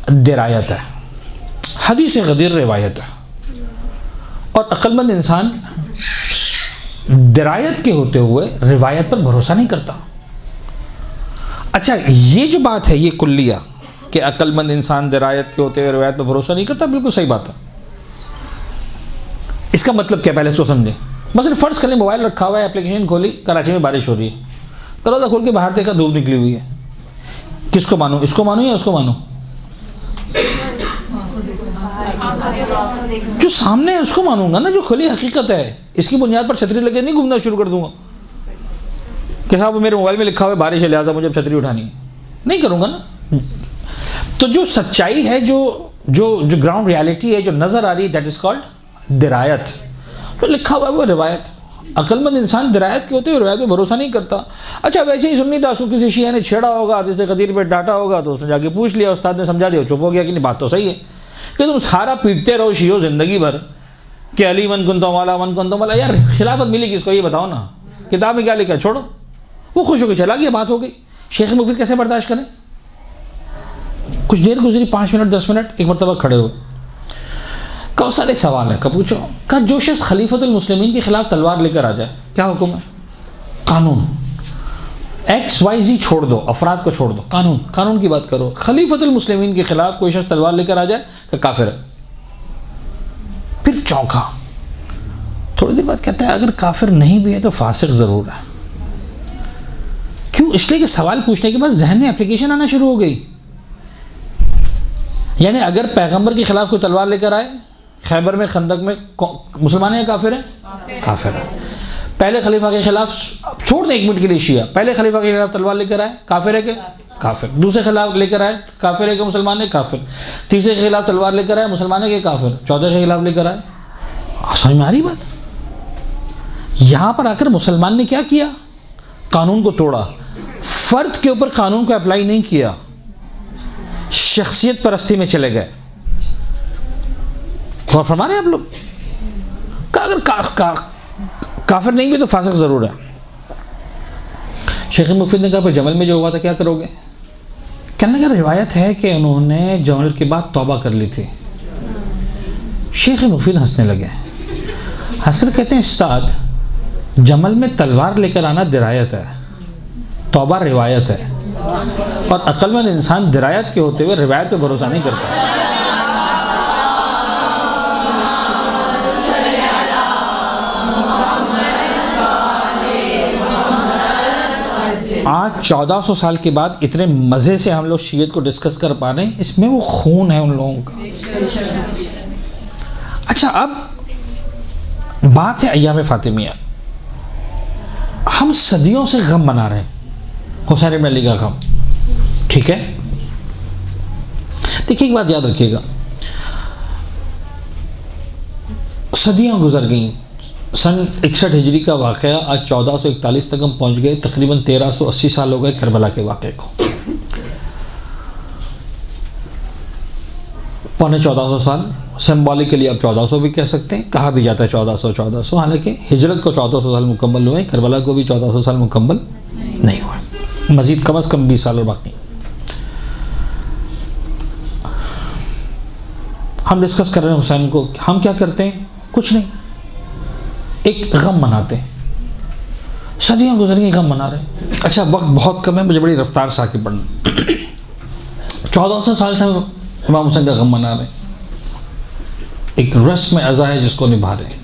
درایت ہے، حدیث غدیر روایت ہے، اور عقل مند انسان درایت کے ہوتے ہوئے روایت پر بھروسہ نہیں کرتا۔ اچھا، یہ جو بات ہے، یہ کلیہ کہ عقل مند انسان درایت کے ہوتے ہوئے روایت پر بھروسہ نہیں کرتا، بالکل صحیح بات ہے۔ اس کا مطلب کیا، پہلے اس کو سمجھیں۔ مثلا فرض کر لیں موبائل رکھا ہوا ہے، اپلیکیشن کھولی، کراچی میں بارش ہو رہی ہے، دروازہ کھول کے باہر دیکھا دھوپ نکلی ہوئی ہے، کس کو مانوں؟ اس کو مانوں یا اس کو مانوں؟ جو سامنے ہے اس کو مانوں گا نا، جو کھلی حقیقت ہے۔ اس کی بنیاد پر چھتری لگے نہیں گھومنا شروع کر دوں گا کہ صاحب میرے موبائل میں لکھا ہوا ہے بارش ہے لہٰذا مجھے چھتری اٹھانی ہے، نہیں کروں گا نا۔ تو جو سچائی ہے، جو گراؤنڈ ریالٹی ہے، جو نظر آ رہی ہے، دیٹ از کالڈ درایت۔ جو لکھا ہوا ہے وہ روایت، عقل مند انسان درایت کے ہوتے ہوئے روایت پہ بھروسہ نہیں کرتا. اچھا ویسے ہی سنی تھا، اس کو کسی شیعہ نے چھیڑا ہوگا، جیسے غدیر پہ ڈانٹا ہوگا تو اس نے جا کے پوچھ لیا، استاد نے سمجھا دیا، چپ ہو گیا کہ نہیں بات تو صحیح ہے. کہ تم سارا پیٹتے رہو شیعو زندگی بھر کہ علی من کنتم والا من کنتم والا، یار خلافت ملی کس کو یہ بتاؤ نا، کتاب میں کیا لکھا ہے چھوڑو. وہ خوش ہو کے چلا گیا، بات ہو گئی. شیخ مفید کیسے برداشت کریں؟ کچھ دیر گزری، 5 منٹ 10 منٹ، ایک مرتبہ کھڑے ہوئے. کہا استاد ایک سوال ہے. کہا پوچھو. کہا جو شخص خلیفۃ المسلمین کے خلاف تلوار لے کر آ جائے کیا حکم ہے؟ قانون XYZ چھوڑ دو، افراد کو چھوڑ دو، قانون کی بات کرو. خلیفۃ المسلمین کے خلاف کوئی شخص تلوار لے کر آ جائے کہ کافر ہے. پھر چونکا. تھوڑی دیر بعد کہتا ہے اگر کافر نہیں بھی ہے تو فاسق ضرور ہے. کیوں؟ اس لیے کہ سوال پوچھنے کے بعد ذہن میں اپلیکیشن آنا شروع ہو گئی. یعنی اگر پیغمبر کے خلاف کوئی تلوار لے کر آئے خیبر میں، خندق میں، مسلمان ہیں یا کافر ہیں؟ کافر ہیں. پہلے خلیفہ کے خلاف، چھوڑ دیں 1 منٹ کے لیے شیعہ، پہلے خلیفہ کے خلاف تلوار لے کر آئے کافر ہے کہ کافر. دوسرے خلاف لے کر آئے کافر ہے کہ مسلمان ہے؟ کافر. تیسرے کے خلاف تلوار لے کر آئے مسلمان ہے کہ کافر. چوتھے کے خلاف لے کر آئے. سمجھ میں آ رہی بات؟ یہاں پر آ کر مسلمان نے کیا کیا؟ قانون کو توڑا. فرد کے اوپر قانون کو اپلائی نہیں کیا، شخصیت پرستی میں چلے گئے. غور فرما رہے ہیں آپ لوگ؟ کہ اگر کافر نہیں بھی تو فاسق ضرور ہے. شیخ مفید نے کہا پھر جمل میں جو ہوا تھا کیا کرو گے؟ کہنے کا روایت ہے کہ انہوں نے جمل کے بعد توبہ کر لی تھی. شیخ مفید ہنسنے لگے. ہنس کر کہتے ہیں استاد جمل میں تلوار لے کر آنا درایت ہے، توبہ روایت ہے، اور عقل مند انسان درایت کے ہوتے ہوئے روایت پہ بھروسہ نہیں کرتا. آج 1400 سال کے بعد اتنے مزے سے ہم لوگ شیعت کو ڈسکس کر پا رہے ہیں، اس میں وہ خون ہے ان لوگوں کا. اچھا اب بات ہے ایام فاطمیہ. ہم صدیوں سے غم منا رہے ہیں، حسین بن علی کا غم، ٹھیک ہے؟ دیکھیے ایک بات یاد رکھیے گا، صدیاں گزر گئیں. سن 61 ہجری کا واقعہ، آج 1441 تک ہم پہنچ گئے. تقریباً 1380 سال ہو گئے کربلا کے واقعے کو. 1450 سال سمبولکلی آپ 1400 بھی کہہ سکتے ہیں، کہا بھی جاتا ہے 1400، حالانکہ ہجرت کو 1400 سال مکمل ہوئے، کربلا کو بھی 1400 سال مکمل نہیں ہوئے، مزید کم از کم 20 سال اور باقی. ہم ڈسکس کر رہے ہیں حسین کو. ہم کیا کرتے ہیں؟ کچھ نہیں، ایک غم مناتے ہیں. صدیاں گزر گئی، غم منا رہے ہیں. اچھا وقت بہت کم ہے، مجھے بڑی رفتار سے آگے بڑھنا. 1400 سال سے ہم امام حسین کا غم منا رہے ہیں، ایک رسم ازا ہے جس کو نبھا رہے ہیں.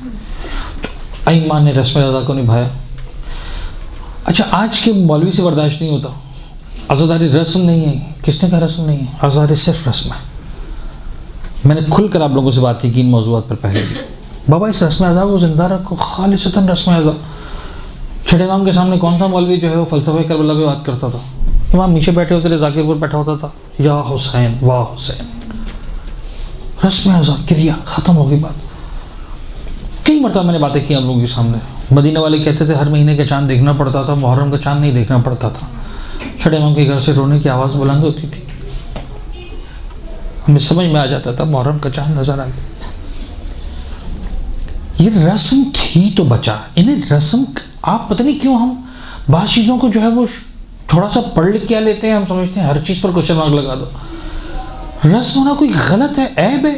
تو ایمان نے رسم ازا کو نبھایا. اچھا آج کے مولوی سے برداشت نہیں ہوتا، عزاداری رسم نہیں ہے. کس نے کہا رسم نہیں ہے؟ عزاداری صرف رسم ہے. میں نے کھل کر آپ لوگوں سے بات کی ان موضوعات پر پہلے بھی. بابا اس رسم ازا کو زندہ رکھو، خالصتاً رسم ازا. چھڑے امام کے سامنے کون سا مولوی جو ہے وہ فلسفہ کربلا پہ بات کرتا تھا؟ امام نیچے بیٹھے ہوتے تھے، ذاکر پور بیٹھا ہوتا تھا، یا حسین واہ حسین. رسم ازا کریا ختم ہو گئی بات. کئی مرتبہ میں نے باتیں کی ہم لوگوں کے سامنے. مدینہ والے کہتے تھے ہر مہینے کا چاند دیکھنا پڑتا تھا، محرم کا چاند نہیں دیکھنا پڑتا تھا. چھڑے امام کے گھر سے رونے کی آواز بلند ہوتی تھی، ہمیں سمجھ میں آ جاتا تھا محرم کا چاند نظر آ گیا. یہ رسم تھی تو بچا. انہیں رسم آپ پتہ نہیں کیوں ہم بعض چیزوں کو جو ہے وہ تھوڑا سا پڑھ لکھ کیا لیتے ہیں، ہم سمجھتے ہیں ہر چیز پر کوشچن مارک لگا دو. رسم ہونا کوئی غلط ہے، عیب ہے؟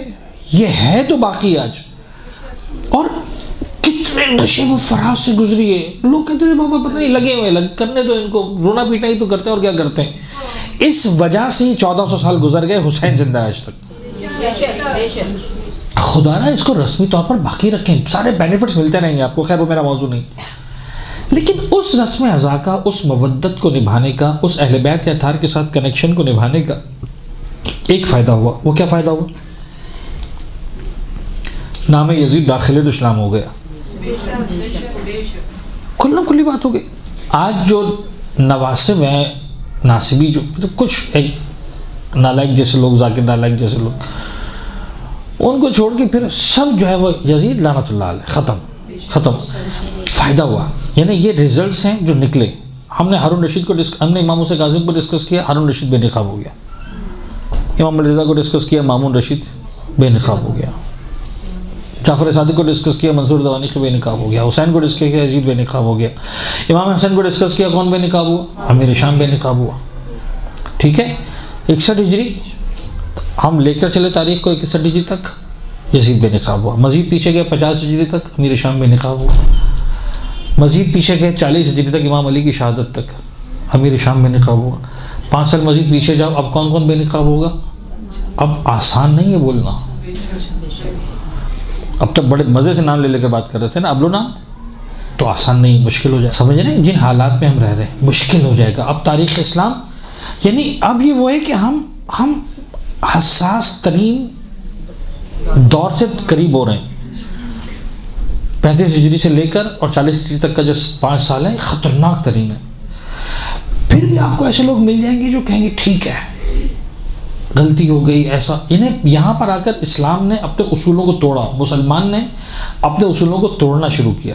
یہ ہے تو باقی آج. اور کتنے نشے و فراز سے گزری ہے. لوگ کہتے تھے بابا پتہ نہیں لگے ہوئے، کرنے تو ان کو رونا پیٹنا ہی تو کرتے ہیں اور کیا کرتے ہیں. اس وجہ سے 1400 سال گزر گئے، حسین زندہ ہے آج تک. خدا نہ اس کو رسمی طور پر باقی رکھیں، سارے بینیفٹس ملتے رہیں گے آپ کو. خیر وہ میرا موضوع نہیں، لیکن اس رسم ازا کا، اس مودت کو نبھانے کا، اس اہل بیت اطہار کے ساتھ کنیکشن کو نبھانے کا ایک فائدہ ہوا. وہ کیا فائدہ ہوا؟ نام یزید داخل تو اسلام ہو گیا. کھلنا کھلی بات ہو گئی. آج جو نواسب ہیں، ناصبی جو کچھ ایک نالائق جیسے لوگ، ذاکر نالائق جیسے لوگ، ان کو چھوڑ کے پھر سب جو ہے وہ یزید لعنت اللہ علیہ ختم. ختم، فائدہ ہوا. یعنی یہ ریزلٹس ہیں جو نکلے. ہم نے ہارون رشید کو ہم نے امام حسین کاظم کو ڈسکس کیا، ہارون رشید بے نقاب ہو گیا. امام رضا کو ڈسکس کیا، مامون رشید بے نقاب ہو گیا. جعفر صادق کو ڈسکس کیا، منصور دوانی کو بے نقاب ہو گیا. حسین کو ڈسکس کیا، یزید بے نقاب ہو گیا. امام حسن کو ڈسکس کیا، کون بے نقاب ہوا؟ امیر شام بے نقاب ہوا. ٹھیک ہے. 61 ہجری ہم لے کر چلے تاریخ کو، 61 ہجری تک یزید بے نقاب ہوا. مزید پیچھے گئے 50 ہجری تک امیر شام بے نقاب ہوا. مزید پیچھے گئے 40 ہجری تک امام علی کی شہادت تک امیر شام بے نقاب ہوا. 5 سال مزید پیچھے جاؤ، اب کون کون بے نقاب ہوگا؟ اب آسان نہیں ہے بولنا. اب تک بڑے مزے سے نام لے کر بات کر رہے تھے نا، اب لو نام تو آسان نہیں، مشکل ہو جائے. سمجھ رہے ہیں جن حالات میں ہم رہ رہے ہیں مشکل ہو جائے گا. اب تاریخ اسلام یعنی اب یہ وہ ہے کہ ہم حساس ترین دور سے قریب ہو رہے ہیں. 35 ہجری سے لے کر اور 40 ہجری تک کا جو 5 سال ہیں خطرناک ترین ہے. پھر بھی آپ کو ایسے لوگ مل جائیں گے جو کہیں گے ٹھیک ہے غلطی ہو گئی ایسا. یعنی یہاں پر آ کر اسلام نے اپنے اصولوں کو توڑا، مسلمان نے اپنے اصولوں کو توڑنا شروع کیا.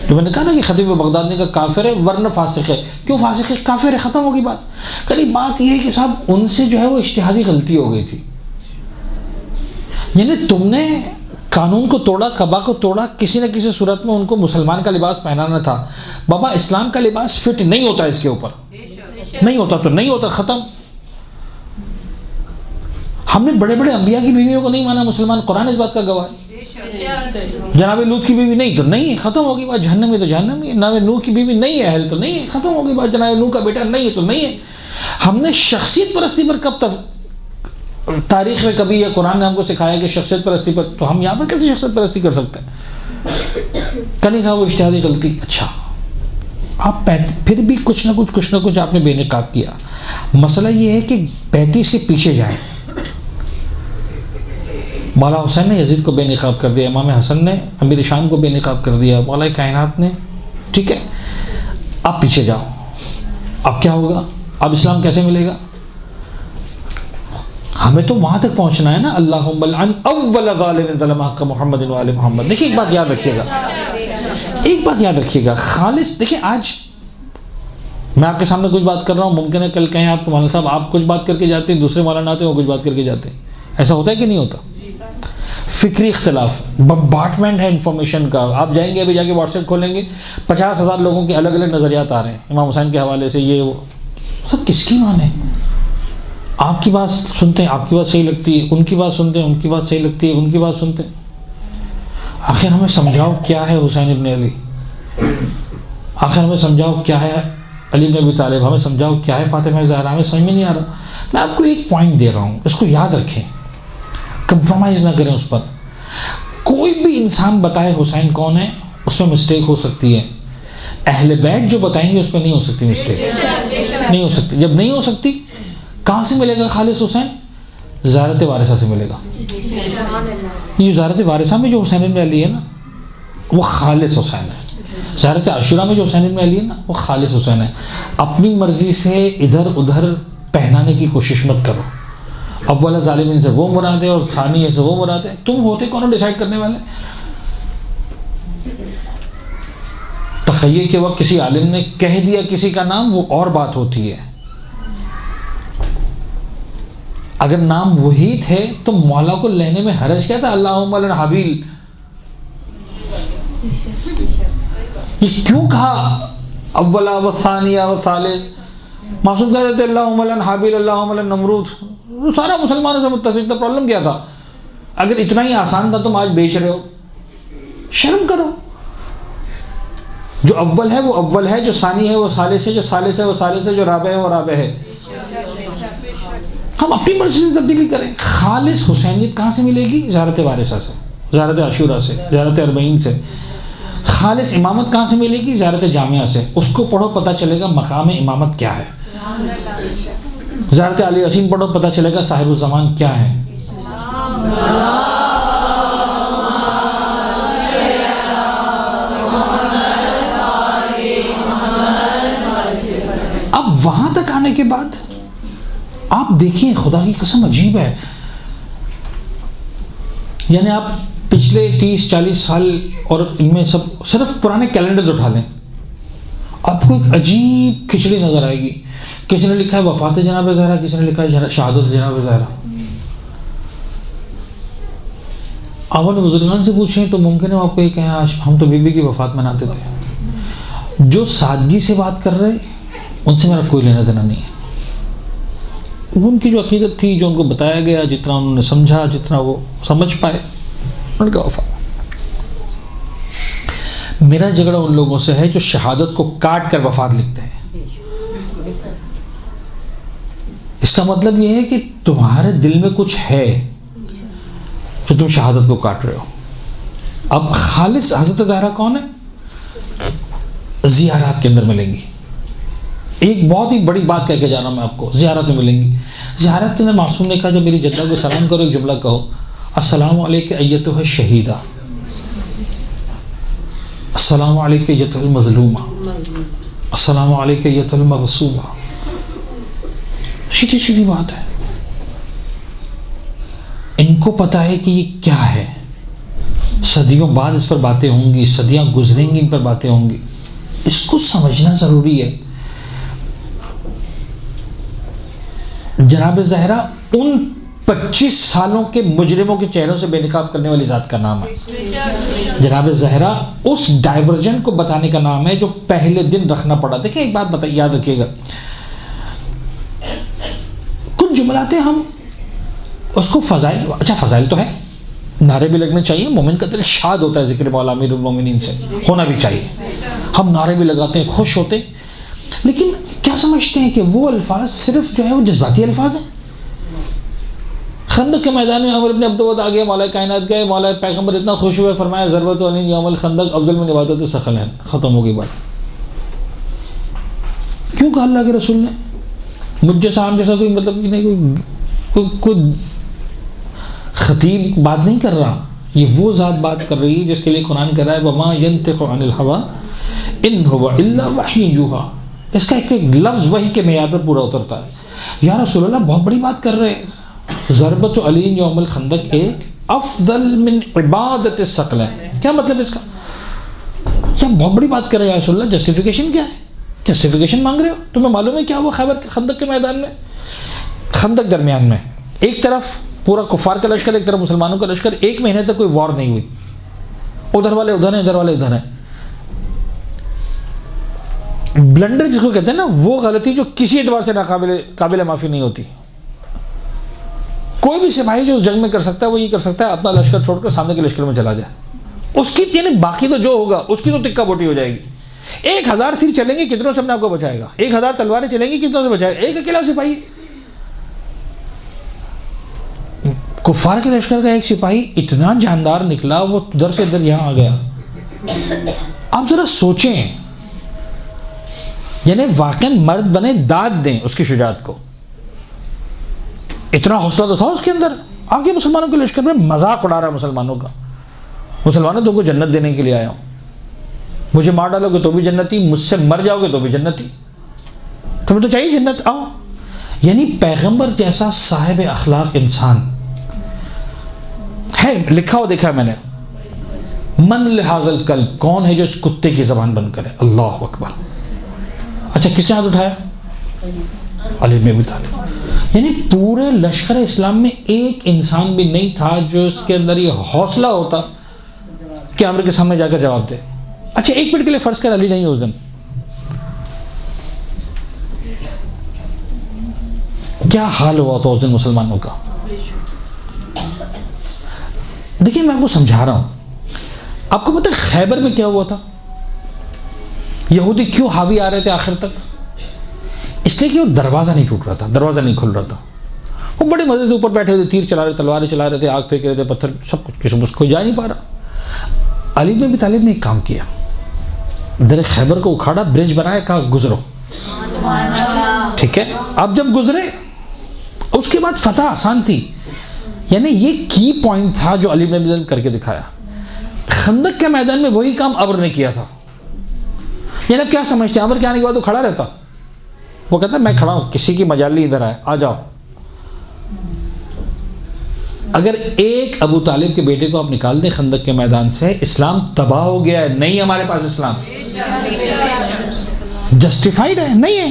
جو میں نے کہا نا کہ خطیب بغدادی کا کافر ہے ورنہ فاسق ہے. کیوں فاسق ہے؟ کافر ہے، ختم ہوگی بات. کلی بات یہ ہے کہ صاحب ان سے جو ہے وہ اجتہادی غلطی ہو گئی تھی. یعنی تم نے قانون کو توڑا، قبا کو توڑا، کسی نہ کسی صورت میں ان کو مسلمان کا لباس پہنانا تھا. بابا اسلام کا لباس فٹ نہیں ہوتا اس کے اوپر، نہیں ہوتا تو نہیں ہوتا، ختم. ہم نے بڑے بڑے انبیاء کی بیویوں کو نہیں مانا مسلمان، قرآن اس بات کا گواہ ہے. جناب لوط کی بیوی نہیں تو نہیں ہے، ختم ہوگی بات. جہنم ہے تو جہنم ہے. جناب نوح کی بیوی نہیں ہے، اہل تو نہیں ہے، ختم ہوگی بات. جناب نوح کا بیٹا نہیں ہے تو نہیں ہے. ہم نے شخصیت پرستی پر کب تک تاریخ میں کبھی یا قرآن نے ہم کو سکھایا کہ شخصیت پرستی پر، تو ہم یہاں پر کیسے شخصیت پرستی کر سکتے ہیں؟ کنی صاحب وہ اجتہادی غلطی. اچھا آپ پھر بھی کچھ نہ کچھ آپ نے بے نقاب کیا. مسئلہ یہ ہے کہ 35 سے پیچھے جائیں. مولا حسین نے یزید کو بے نقاب کر دیا، امام حسن نے امیر شام کو بے نقاب کر دیا، مولا کائنات نے. ٹھیک ہے. اب پیچھے جاؤ، اب کیا ہوگا؟ اب اسلام کیسے ملے گا؟ ہمیں تو وہاں تک پہنچنا ہے نا. اللہم لعن اول ظالم ظلم حق محمد و آل محمد. دیکھیں ایک بات یاد رکھیے گا، خالص. دیکھیں آج میں آپ کے سامنے کچھ بات کر رہا ہوں، ممکن ہے کل کہیں آپ کو مولانا صاحب آپ کچھ بات کر کے جاتے ہیں، دوسرے مولانا آتے ہیں وہ کچھ بات کر کے جاتے ہیں. ایسا ہوتا ہے کہ نہیں ہوتا؟ فکری اختلاف، بمبارڈمنٹ ہے انفارمیشن کا. آپ جائیں گے ابھی جا کے واٹس ایپ کھولیں گے، 50,000 لوگوں کے الگ الگ نظریات آ رہے ہیں امام حسین کے حوالے سے. یہ وہ سب کس کی مانے؟ آپ کی بات سنتے ہیں، آپ کی بات صحیح لگتی ہے، ان کی بات سنتے ہیں، ان کی بات صحیح لگتی ہے، ان کی بات سنتے ہیں. آخر ہمیں سمجھاؤ کیا ہے حسین ابن علی، آخر ہمیں سمجھاؤ کیا ہے علی بن ابی طالب، ہمیں سمجھاؤ کیا ہے فاطمہ زہرا. ہمیں سمجھ میں نہیں آ رہا. میں آپ کو ایک پوائنٹ دے رہا ہوں، اس کو یاد رکھیں، کمپرومائز نہ کریں اس پر. کوئی بھی انسان بتائے حسین کون ہے، اس میں مسٹیک ہو سکتی ہے. اہل بیت جو بتائیں گے اس میں نہیں ہو سکتی مسٹیک، نہیں ہو سکتی. جب نہیں ہو سکتی کہاں سے ملے گا خالص حسین؟ زیارت وارثہ سے ملے گا. یہ زیارت وارثہ میں جو حسین بن علی ہے نا وہ خالص حسین ہے. زیارت عاشورہ میں جو حسین بن علی ہے نا وہ خالص حسین ہے. اپنی مرضی سے ادھر ادھر پہنانے کی کوشش مت کرو. اول ظالمین سے وہ مراد ہے اور ثانی سے وہ مراد ہے. تم ہوتے کون ڈیسائیڈ کرنے والے؟ تخیل کے وقت کسی عالم نے کہہ دیا کسی کا نام، وہ اور بات ہوتی ہے. اگر نام وہی تھے تو مولا کو لینے میں حرج کیا تھا؟ اللہم لعن حابیل. یہ کیوں کہا اولا و ثانیہ و ثالث؟ معصوم کہتے تھے اللہم لعن حابیل، اللہم لعن نمرود. سارا مسلمانوں سے متفق تھا. پرابلم کیا تھا؟ اگر اتنا ہی آسان تھا تم آج بیچ رہے ہو. شرم کرو. جو اول ہے وہ اول ہے، جو ثانی ہے وہ ثالث ہے، جو ثالث ہے وہ ثالث ہے، جو رابع ہے وہ رابع ہے. ہم اپنی مرضی سے تبدیلی کریں. خالص حسینیت کہاں سے ملے گی؟ زیارت وارثہ سے، زیارت عاشورہ سے، زیارت اربعین سے. خالص امامت کہاں سے ملے گی؟ زیارت جامعہ سے. اس کو پڑھو پتہ چلے گا مقام امامت کیا ہے. زیارت علی عصیم پڑھو پتہ چلے گا صاحب الزمان کیا ہے. اب وہاں تک آنے کے بعد آپ دیکھیں، خدا کی قسم عجیب ہے. یعنی آپ پچھلے 30-40 سال اور ان میں سب صرف پرانے کیلنڈرز اٹھا لیں، آپ کو ایک عجیب کھچڑی نظر آئے گی. کسی نے لکھا ہے وفات جناب زہرا، کسی نے لکھا ہے شہادت جناب زہرا. آپ نے بزرگان سے پوچھیں تو ممکن ہے آپ کو یہ کہیں آج ہم تو بی بی کی وفات مناتے تھے. جو سادگی سے بات کر رہے ان سے میرا کوئی لینا دینا نہیں ہے. ان کی جو عقیدت تھی، جو ان کو بتایا گیا، جتنا انہوں نے سمجھا، جتنا وہ سمجھ پائے، ان کا وفات. میرا جھگڑا ان لوگوں سے ہے جو شہادت کو کاٹ کر وفات لکھتے ہیں. اس کا مطلب یہ ہے کہ تمہارے دل میں کچھ ہے جو تم شہادت کو کاٹ رہے ہو. اب خالص حضرت زہرا کون ہے؟ زیارات کے اندر ملیں گی. ایک بہت ہی بڑی بات کہہ کے جا رہا ہوں میں آپ کو، زیارت میں ملیں گی. زیارت کے اندر معصوم نے کہا جب میری جدہ کو سلام کرو ایک جملہ کہو، السلام علیکہ ایتھا الشہیدہ، السلام علیکہ ایتھا المظلومہ، السلام علیکہ ایتھا المغصوبہ. سیدھی سیدھی بات ہے. ان کو پتہ ہے کہ یہ کیا ہے. صدیوں بعد اس پر باتیں ہوں گی، صدیاں گزریں گی، ان پر باتیں ہوں گی. اس کو سمجھنا ضروری ہے. جناب زہرا ان 25 سالوں کے مجرموں کے چہروں سے بے نقاب کرنے والی ذات کا نام ہے. جناب زہرا اس ڈائیورجن کو بتانے کا نام ہے جو پہلے دن رکھنا پڑا. دیکھیں ایک بات بتائیے، یاد رکھیے گا، کچھ جملات ہم اس کو فضائل، اچھا فضائل تو ہے، نعرے بھی لگنے چاہیے. مومن کا دل شاد ہوتا ہے ذکر مولا امیر المومنین سے، ہونا بھی چاہیے. ہم نعرے بھی لگاتے ہیں، خوش ہوتے ہیں، لیکن کیا سمجھتے ہیں کہ وہ الفاظ صرف جو ہے وہ جذباتی الفاظ ہیں؟ خندق کے میدان میں عمر بن عبدود آ گئے، مولا کائنات گئے، مولا پیغمبر اتنا خوش ہوئے، فرمایا ضربت علی یوم الخندق افضل من عبادت الثقلین. ختم ہو گئی بات. کیوں کہا اللہ کے رسول نے؟ مجھ جیسا عام جیسا کوئی مطلب نہیں، کوئی خطیب بات نہیں کر رہا. یہ وہ ذات بات کر رہی ہے جس کے لیے قرآن کہہ رہا ہے وما ينطق عن الهوى ان هو الا وحی یوحی. اس کا ایک ایک لفظ وحی کے معیار پر پورا اترتا ہے. یا رسول اللہ بہت بڑی بات کر رہے ہیں. ضربت علی یوم الخندق ایک افضل من عبادت الثقلین. کیا مطلب اس کا؟ کیا بہت بڑی بات کر رہے ہیں یا رسول اللہ؟ جسٹیفیکیشن کیا ہے؟ جسٹیفیکیشن مانگ رہے ہو؟ تمہیں معلوم ہے کیا ہوا خیبر خندق کے میدان میں؟ خندق درمیان میں ایک طرف پورا کفار کا لشکر، ایک طرف مسلمانوں کا لشکر. 1 مہینے تک کوئی وار نہیں ہوئی. ادھر والے ادھر ہیں، ادھر والے ادھر ہیں. بلنڈر جس کو کہتے ہیں نا، وہ غلطی جو کسی اعتبار سے قابل معافی نہیں ہوتی. کوئی بھی سپاہی جو اس جنگ میں کر سکتا ہے وہ یہ کر سکتا ہے، اپنا لشکر چھوڑ کر سامنے کے لشکر میں چلا جائے. اس کی یعنی باقی تو جو ہوگا اس کی تو تکہ بوٹی ہو جائے گی. 1000 تیر چلیں گے کتنوں سے اپنے آپ کو بچائے گا؟ 1000 تلواریں چلیں گی کتنوں سے بچائے گا؟ ایک اکیلا سپاہی. کفار کے لشکر کا ایک سپاہی اتنا جاندار نکلا، وہ ادھر سے ادھر یہاں آ گیا. آپ ذرا سوچیں، یعنی واقعاً مرد بنے داد دیں اس کی شجاعت کو. اتنا حوصلہ تو تھا اس کے اندر. آگے مسلمانوں کے لشکر میں مذاق اڑا رہا ہے مسلمانوں کا. مسلمانوں تم کو جنت دینے کے لیے آیا ہوں، مجھے مار ڈالو گے تو بھی جنتی، مجھ سے مر جاؤ گے تو بھی جنتی، تمہیں تو چاہیے جنت، آؤ. یعنی پیغمبر جیسا صاحب اخلاق انسان ہے. لکھا ہو دیکھا میں نے، من لہذا الکلب، کون ہے جو اس کتے کی زبان بند کرے؟ اللہ اکبر. اچھا کس نے ہاتھ اٹھایا؟ علی بن ابی طالب. یعنی پورے لشکر اسلام میں ایک انسان بھی نہیں تھا جو اس کے اندر یہ حوصلہ ہوتا کہ عمر کے سامنے جا کر جواب دے. اچھا ایک منٹ کے لیے فرض کر علی نہیں ہے اس دن، کیا حال ہوا تھا اس دن مسلمانوں کا؟ دیکھیں میں آپ کو سمجھا رہا ہوں. آپ کو پتہ ہے خیبر میں کیا ہوا تھا؟ یہودی کیوں حاوی آ رہے تھے آخر تک؟ اس لیے کہ وہ دروازہ نہیں ٹوٹ رہا تھا، دروازہ نہیں کھل رہا تھا. وہ بڑے مزے سے اوپر بیٹھے ہوئے، تیر چلا رہے، تلواریں چلا رہے تھے، آگ پھینک رہے تھے، پتھر سب کچھ، کسی کو جا نہیں پا رہا. علی بن ابی طالب نے ایک کام کیا، در خیبر کو اکھاڑا، برج بنایا، کہا گزرو. ٹھیک ہے، اب جب گزرے اس کے بعد فتح آسان تھی. یعنی یہ کی پوائنٹ تھا جو علی بن ابی طالب کر کے دکھایا. خندق کے میدان میں وہی کام عمر نے کیا تھا. یعنی اب کیا سمجھتے ہیں، عمر کے آنے کے بعد وہ کھڑا رہتا؟ وہ کہتا ہے میں کھڑا ہوں، کسی کی مجال نہیں ادھر آئے، آ جاؤ. اگر ایک ابو طالب کے بیٹے کو آپ نکال دیں خندق کے میدان سے، اسلام تباہ ہو گیا ہے، نہیں ہمارے پاس اسلام جسٹیفائڈ ہے، نہیں ہے.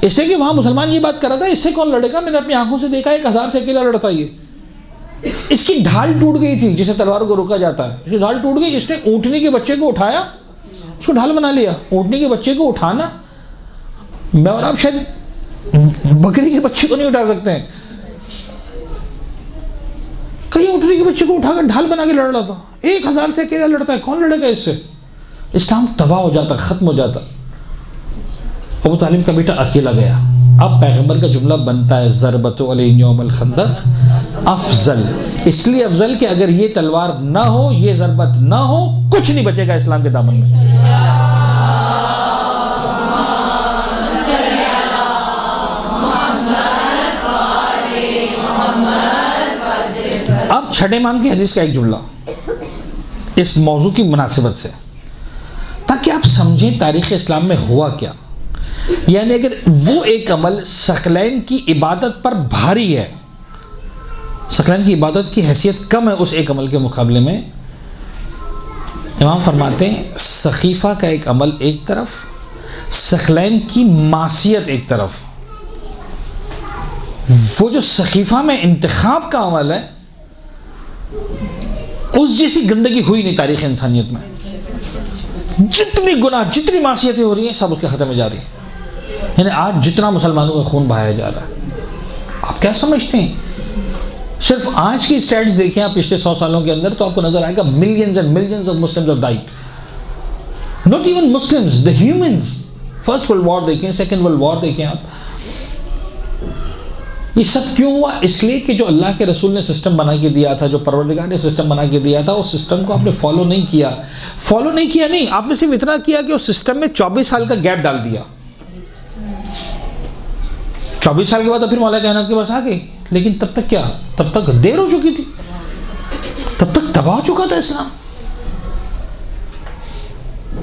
اس لیے کہ وہاں مسلمان یہ بات کر رہا تھا اس سے کون لڑے گا، میں نے اپنی آنکھوں سے دیکھا 1000 سے اکیلا لڑتا. یہ اس کی ڈھال ٹوٹ گئی تھی جسے تلوار کو روکا جاتا ہے، اس کی ڈھال ٹوٹ گئی. اس نے اونٹنی کے بچے کو اٹھایا، اس کو ڈھال بنا لیا. اونٹنی کے بچے کو اٹھانا، میں اور آپ شاید بکری کے بچے کو نہیں اٹھا سکتے ہیں، کئی اونٹنی کے بچے کو اٹھا کر ڈھال بنا کے لڑ رہا تھا. 1000 سے اکیلا لڑتا ہے، کون لڑے گا اس سے؟ اسلام تباہ ہو جاتا، ختم ہو جاتا. ابو طالب کا بیٹا اکیلا گیا. اب پیغمبر کا جملہ بنتا ہے ضربت علیہ یوم الخندق افضل، اس لیے افضل کہ اگر یہ تلوار نہ ہو، یہ ضربت نہ ہو، کچھ نہیں بچے گا اسلام کے دامن میں. اب چھٹے امام کی حدیث کا ایک جملہ اس موضوع کی مناسبت سے، تاکہ آپ سمجھیں تاریخ اسلام میں ہوا کیا. یعنی اگر وہ ایک عمل ثقلین کی عبادت پر بھاری ہے، ثقلین کی عبادت کی حیثیت کم ہے اس ایک عمل کے مقابلے میں، امام فرماتے ہیں سقیفہ کا ایک عمل ایک طرف، ثقلین کی معصیت ایک طرف. وہ جو سقیفہ میں انتخاب کا عمل ہے، اس جیسی گندگی ہوئی نہیں تاریخ انسانیت میں. جتنی گناہ، جتنی معصیتیں ہو رہی ہیں، سب اس کے ختم میں جا رہی ہیں. یعنی آج جتنا مسلمانوں کا خون بہایا جا رہا ہے، آپ کیا سمجھتے ہیں؟ صرف آج کی اسٹیٹس دیکھیں آپ پچھلے 100 سالوں کے اندر، تو آپ کو نظر آئے گا millions and millions of Muslims of died. Not even Muslims, the humans. First world war دیکھیں، سیکنڈ ورلڈ وار دیکھیں آپ. یہ سب کیوں ہوا؟ اس لیے کہ جو اللہ کے رسول نے سسٹم بنا کے دیا تھا، جو پروردگار نے سسٹم بنا کے دیا تھا، اس سسٹم کو آپ نے فالو نہیں کیا. فالو نہیں کیا نہیں، آپ نے صرف اتنا کیا کہ اس سسٹم میں 24 سال کا گیپ ڈال دیا. 24 سال کے بعد پھر مولا کائنات کے پاس آ گئے، لیکن تب تک کیا؟ تب تک دیر ہو چکی تھی، تب تک تباہ ہو چکا تھا اسلام،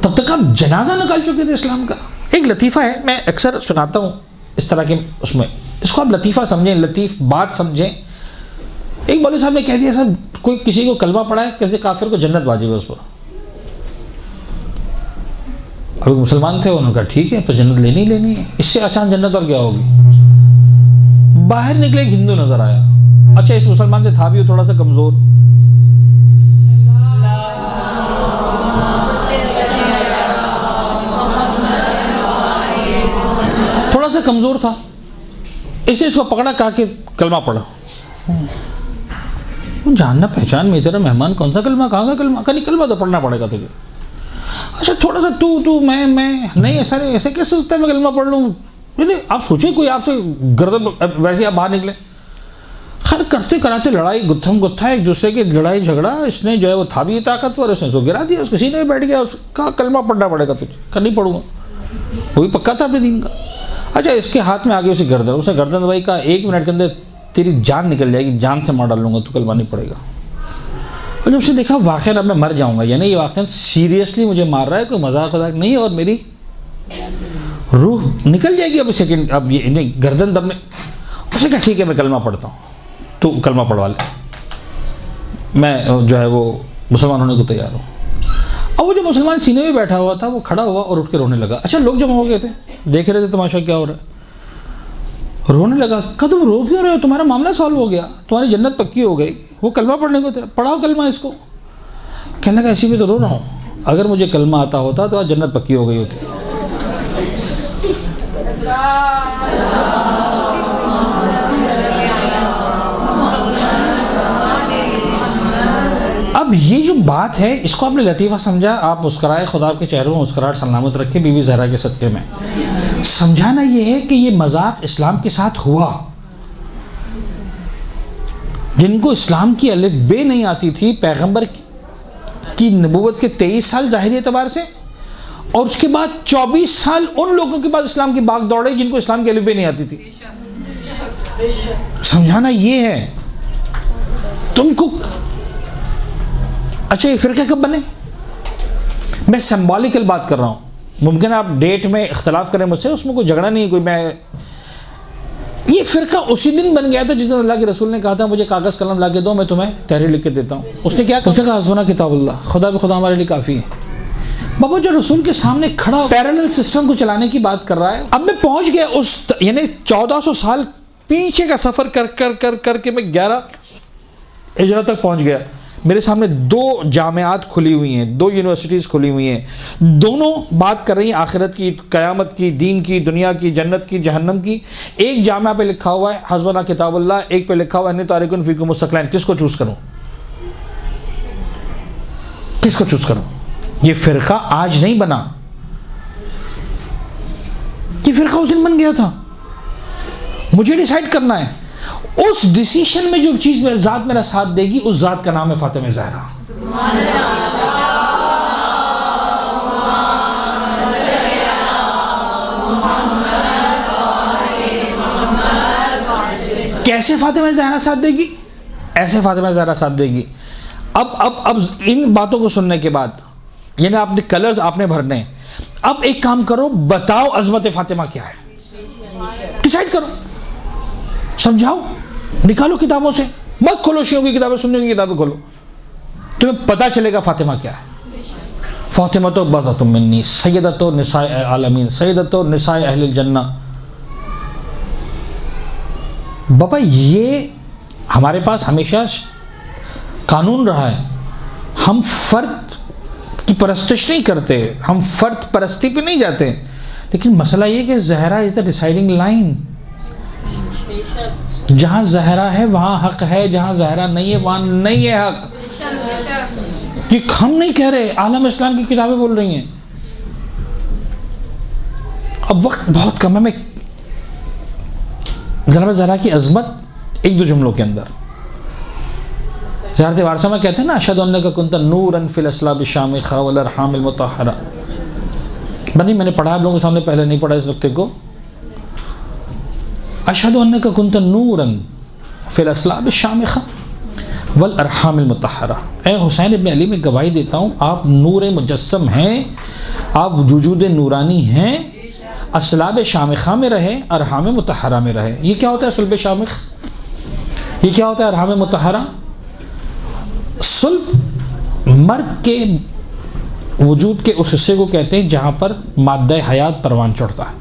تب تک آپ جنازہ نکال چکے تھے اسلام کا. ایک لطیفہ ہے، میں اکثر سناتا ہوں اس طرح کے، اس میں اس کو آپ لطیفہ سمجھیں، لطیف بات سمجھیں. ایک مولوی صاحب نے کہہ دیا صاحب کوئی کسی کو کلمہ پڑھا ہے، کسی کافر کو جنت واجب ہے اس پر. ابھی مسلمان تھے، انہوں نے کہا ٹھیک ہے تو جنت لینی لینی ہے، اس سے آسان جنت اور کیا ہوگی. باہر نکلے ایک ہندو نظر آیا، اچھا اس مسلمان سے تھا بھی وہ تھوڑا سا کمزور، تھوڑا سا کمزور تھا، اس نے اس کو پکڑا، کہا کہ کلمہ پڑھا. جاننا پہچان میں تیرا مہمان، کون سا کلمہ، کہاں کا کلمہ؟ کہ نہیں کلمہ تو پڑھنا پڑے گا تجھے. اچھا تھوڑا سا تو میں نہیں، ایسے کیسے سکتا ہے میں کلمہ پڑھ لوں؟ آپ سوچیں کوئی آپ سے گردن ویسے آپ باہر نکلے. خیر کرتے کراتے لڑائی گتھم گتھا، ایک دوسرے کی لڑائی جھگڑا. اس نے جو ہے وہ تھا بھی طاقتور، اس نے اس کو گرا دیا، اس کے سینے میں بیٹھ گیا. اس کا کلمہ پڑھنا پڑے گا تجھے، کہ نہیں پڑھوں گا. وہ بھی پکا تھا اپنے دین کا. اچھا اس کے ہاتھ میں آ گئی اسی گردن، اس نے گردن دبائی، کہا 1 منٹ کے اندر تیری جان نکل جائے گی، جان سے مار ڈال لوں گا، تو کلمہ نہیں پڑے گا. اور جب اس نے دیکھا واقعہ اب میں مر جاؤں گا، یعنی یہ واقعہ سیریسلی مجھے مار رہا ہے، کوئی مذاق وذاق نہیں ہے، اور میری روح نکل جائے گی اب سیکنڈ، اب یہ گردن دبنے. اس نے کہا ٹھیک ہے میں کلمہ پڑھتا ہوں، تو کلمہ پڑھوا لے، میں جو ہے وہ مسلمان ہونے کو تیار ہوں. اور وہ جو مسلمان سینے میں بیٹھا ہوا تھا وہ کھڑا ہوا اور اٹھ کے رونے لگا. اچھا لوگ جمع ہو گئے تھے، دیکھ رہے تھے تماشا کیا ہو رہا ہے. رونے لگا، کہ تم رو کیوں رہے ہو؟ تمہارا معاملہ سالو ہو گیا، تمہاری جنت پکی ہو گئی. وہ کلمہ پڑھنے کو تھے، پڑھاؤ کلمہ اس کو. کہنے لگا ایسی بھی تو رو رہا ہوں، اگر مجھے کلمہ آتا ہوتا تو آج جنت پکی ہو گئی ہوتی. اب یہ جو بات ہے اس کو آپ نے لطیفہ سمجھا، آپ مسکرائے، خدا کے چہروں میں مسکراہٹ سلامت رکھے بی بی زہرا کے صدقے میں. سمجھانا یہ ہے کہ یہ مذاق اسلام کے ساتھ ہوا. جن کو اسلام کی الف بے نہیں آتی تھی، پیغمبر کی نبوت کے 23 سال ظاہری اعتبار سے، اور اس کے بعد 24 سال ان لوگوں کے بعد اسلام کی باغ دوڑے جن کو اسلام کی الف بے نہیں آتی تھی. سمجھانا یہ ہے. تم کو اچھا یہ فرقہ کب بنے؟ میں سمبولیکل بات کر رہا ہوں. ممکن آپ ڈیٹ میں اختلاف کریں مجھ سے، اس میں کوئی جھگڑا نہیں ہے، کوئی میں یہ فرقہ اسی دن بن گیا تھا جس دن اللہ کے رسول نے کہا تھا مجھے کاغذ قلم لا کے دو میں تمہیں تحریر لکھ کے دیتا ہوں. اس نے کیا کہا؟ اس نے کہا حسبنا کتاب اللہ، خدا بھی خدا ہمارے لیے کافی ہے. بابا جو رسول کے سامنے کھڑا پیرالل سسٹم کو چلانے کی بات کر رہا ہے. اب میں پہنچ گیا اس یعنی 1400 سال پیچھے کا سفر کر کے میں 11 ہجرت تک پہنچ گیا. میرے سامنے 2 جامعات کھلی ہوئی ہیں، 2 یونیورسٹیز کھلی ہوئی ہیں، دونوں بات کر رہی ہیں آخرت کی، قیامت کی، دین کی، دنیا کی، جنت کی، جہنم کی. ایک جامعہ پہ لکھا ہوا ہے حسبنا کتاب اللہ، ایک پہ لکھا ہوا ہے انی تارکن فیکم الثقلین. کس کو چوز کروں؟ کس کو چوز کروں؟ یہ فرقہ آج نہیں بنا، یہ فرقہ اس دن بن گیا تھا. مجھے ڈیسائیڈ کرنا ہے اس ڈیسیشن میں جو چیز ذات میرا ساتھ دے گی، اس ذات کا نام ہے فاطمہ زہرا. کیسے فاطمہ زہرا ساتھ دے گی؟ ایسے فاطمہ زہرا ساتھ دے گی. اب ان باتوں کو سننے کے بعد یعنی آپ نے کلرز آپ نے بھرنے ہیں. اب ایک کام کرو، بتاؤ عظمت فاطمہ کیا ہے، ڈیسائیڈ کرو، سمجھاؤ، نکالو کتابوں سے، مت کھولو شیعوں کی کتابیں، سنیوں کی کتابیں کھولو، تمہیں پتہ چلے گا فاطمہ کیا ہے. فاطمہ تو بضعۃ منی سیدۃ نساء العالمین سیدۃ نساء اہل الجنہ. بابا یہ ہمارے پاس ہمیشہ قانون رہا ہے. ہم فرد کی پرستش نہیں کرتے، ہم فرد پرستی پہ نہیں جاتے، لیکن مسئلہ یہ کہ زہرا از دا ڈیسائیڈنگ لائن. جہاں زہرا ہے وہاں حق ہے، جہاں زہرا نہیں ہے وہاں نہیں ہے حق. یہ ہم نہیں کہہ رہے، عالم اسلام کی کتابیں بول رہی ہیں. اب وقت بہت کم ہے، میں جناب زہرا کی عظمت 1-2 جملوں کے اندر. زیارت وارثہ میں کہتے ہیں نا اشہد انک کنت نورا فی الاصلاب الشامخہ والارحام المطہرہ. بنی میں نے پڑھا آپ لوگوں کے سامنے، پہلے نہیں پڑھا اس نقطے کو. اشہد انک کنت نورا فی الاصلاب الشامخہ والارحام المطہرہ. اے حسین ابن علی، میں گواہی دیتا ہوں آپ نور مجسم ہیں، آپ وجود نورانی ہیں، اصلاب شامخہ میں رہے، ارحام مطہرہ میں رہے. یہ کیا ہوتا ہے صلب شامخ؟ یہ کیا ہوتا ہے ارحام مطہرہ؟ صلب مرد کے وجود کے اس حصے کو کہتے ہیں جہاں پر مادہ حیات پروان چڑھتا ہے.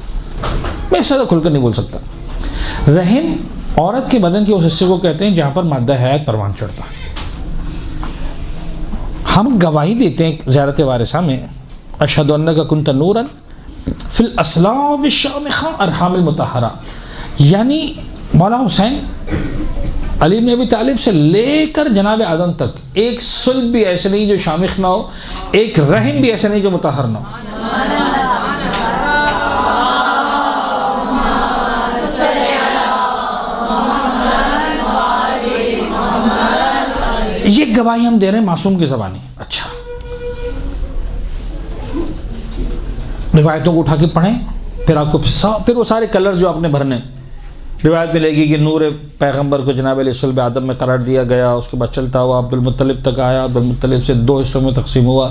میں اس سے کھل کر نہیں بول سکتا. رحم عورت کے بدن کے اس حصے کو کہتے ہیں جہاں پر مادہ حیات پروان چڑھتا ہے. ہم گواہی دیتے ہیں زیارت وارثہ میں اشہد انک کنت نورا فی الاصلاب الشامخہ ارحام المطہرہ. یعنی مولا حسین علی بن ابی طالب سے لے کر جناب آدم تک ایک صلب بھی ایسے نہیں جو شامخ نہ ہو، ایک رحم بھی ایسے نہیں جو مطہر نہ ہو. یہ گواہی ہم دے رہے ہیں معصوم کی زبانی. اچھا، روایتوں کو اٹھا کے پڑھیں، پھر آپ کو پھر وہ سارے کلر جو آپ نے بھرنے. روایت ملے گی کہ نور پیغمبر کو جناب علیہ صلب آدم میں قرار دیا گیا، اس کے بعد چلتا ہوا عبد المطلب تک آیا، عبد المطلب سے 2 حصوں میں تقسیم ہوا،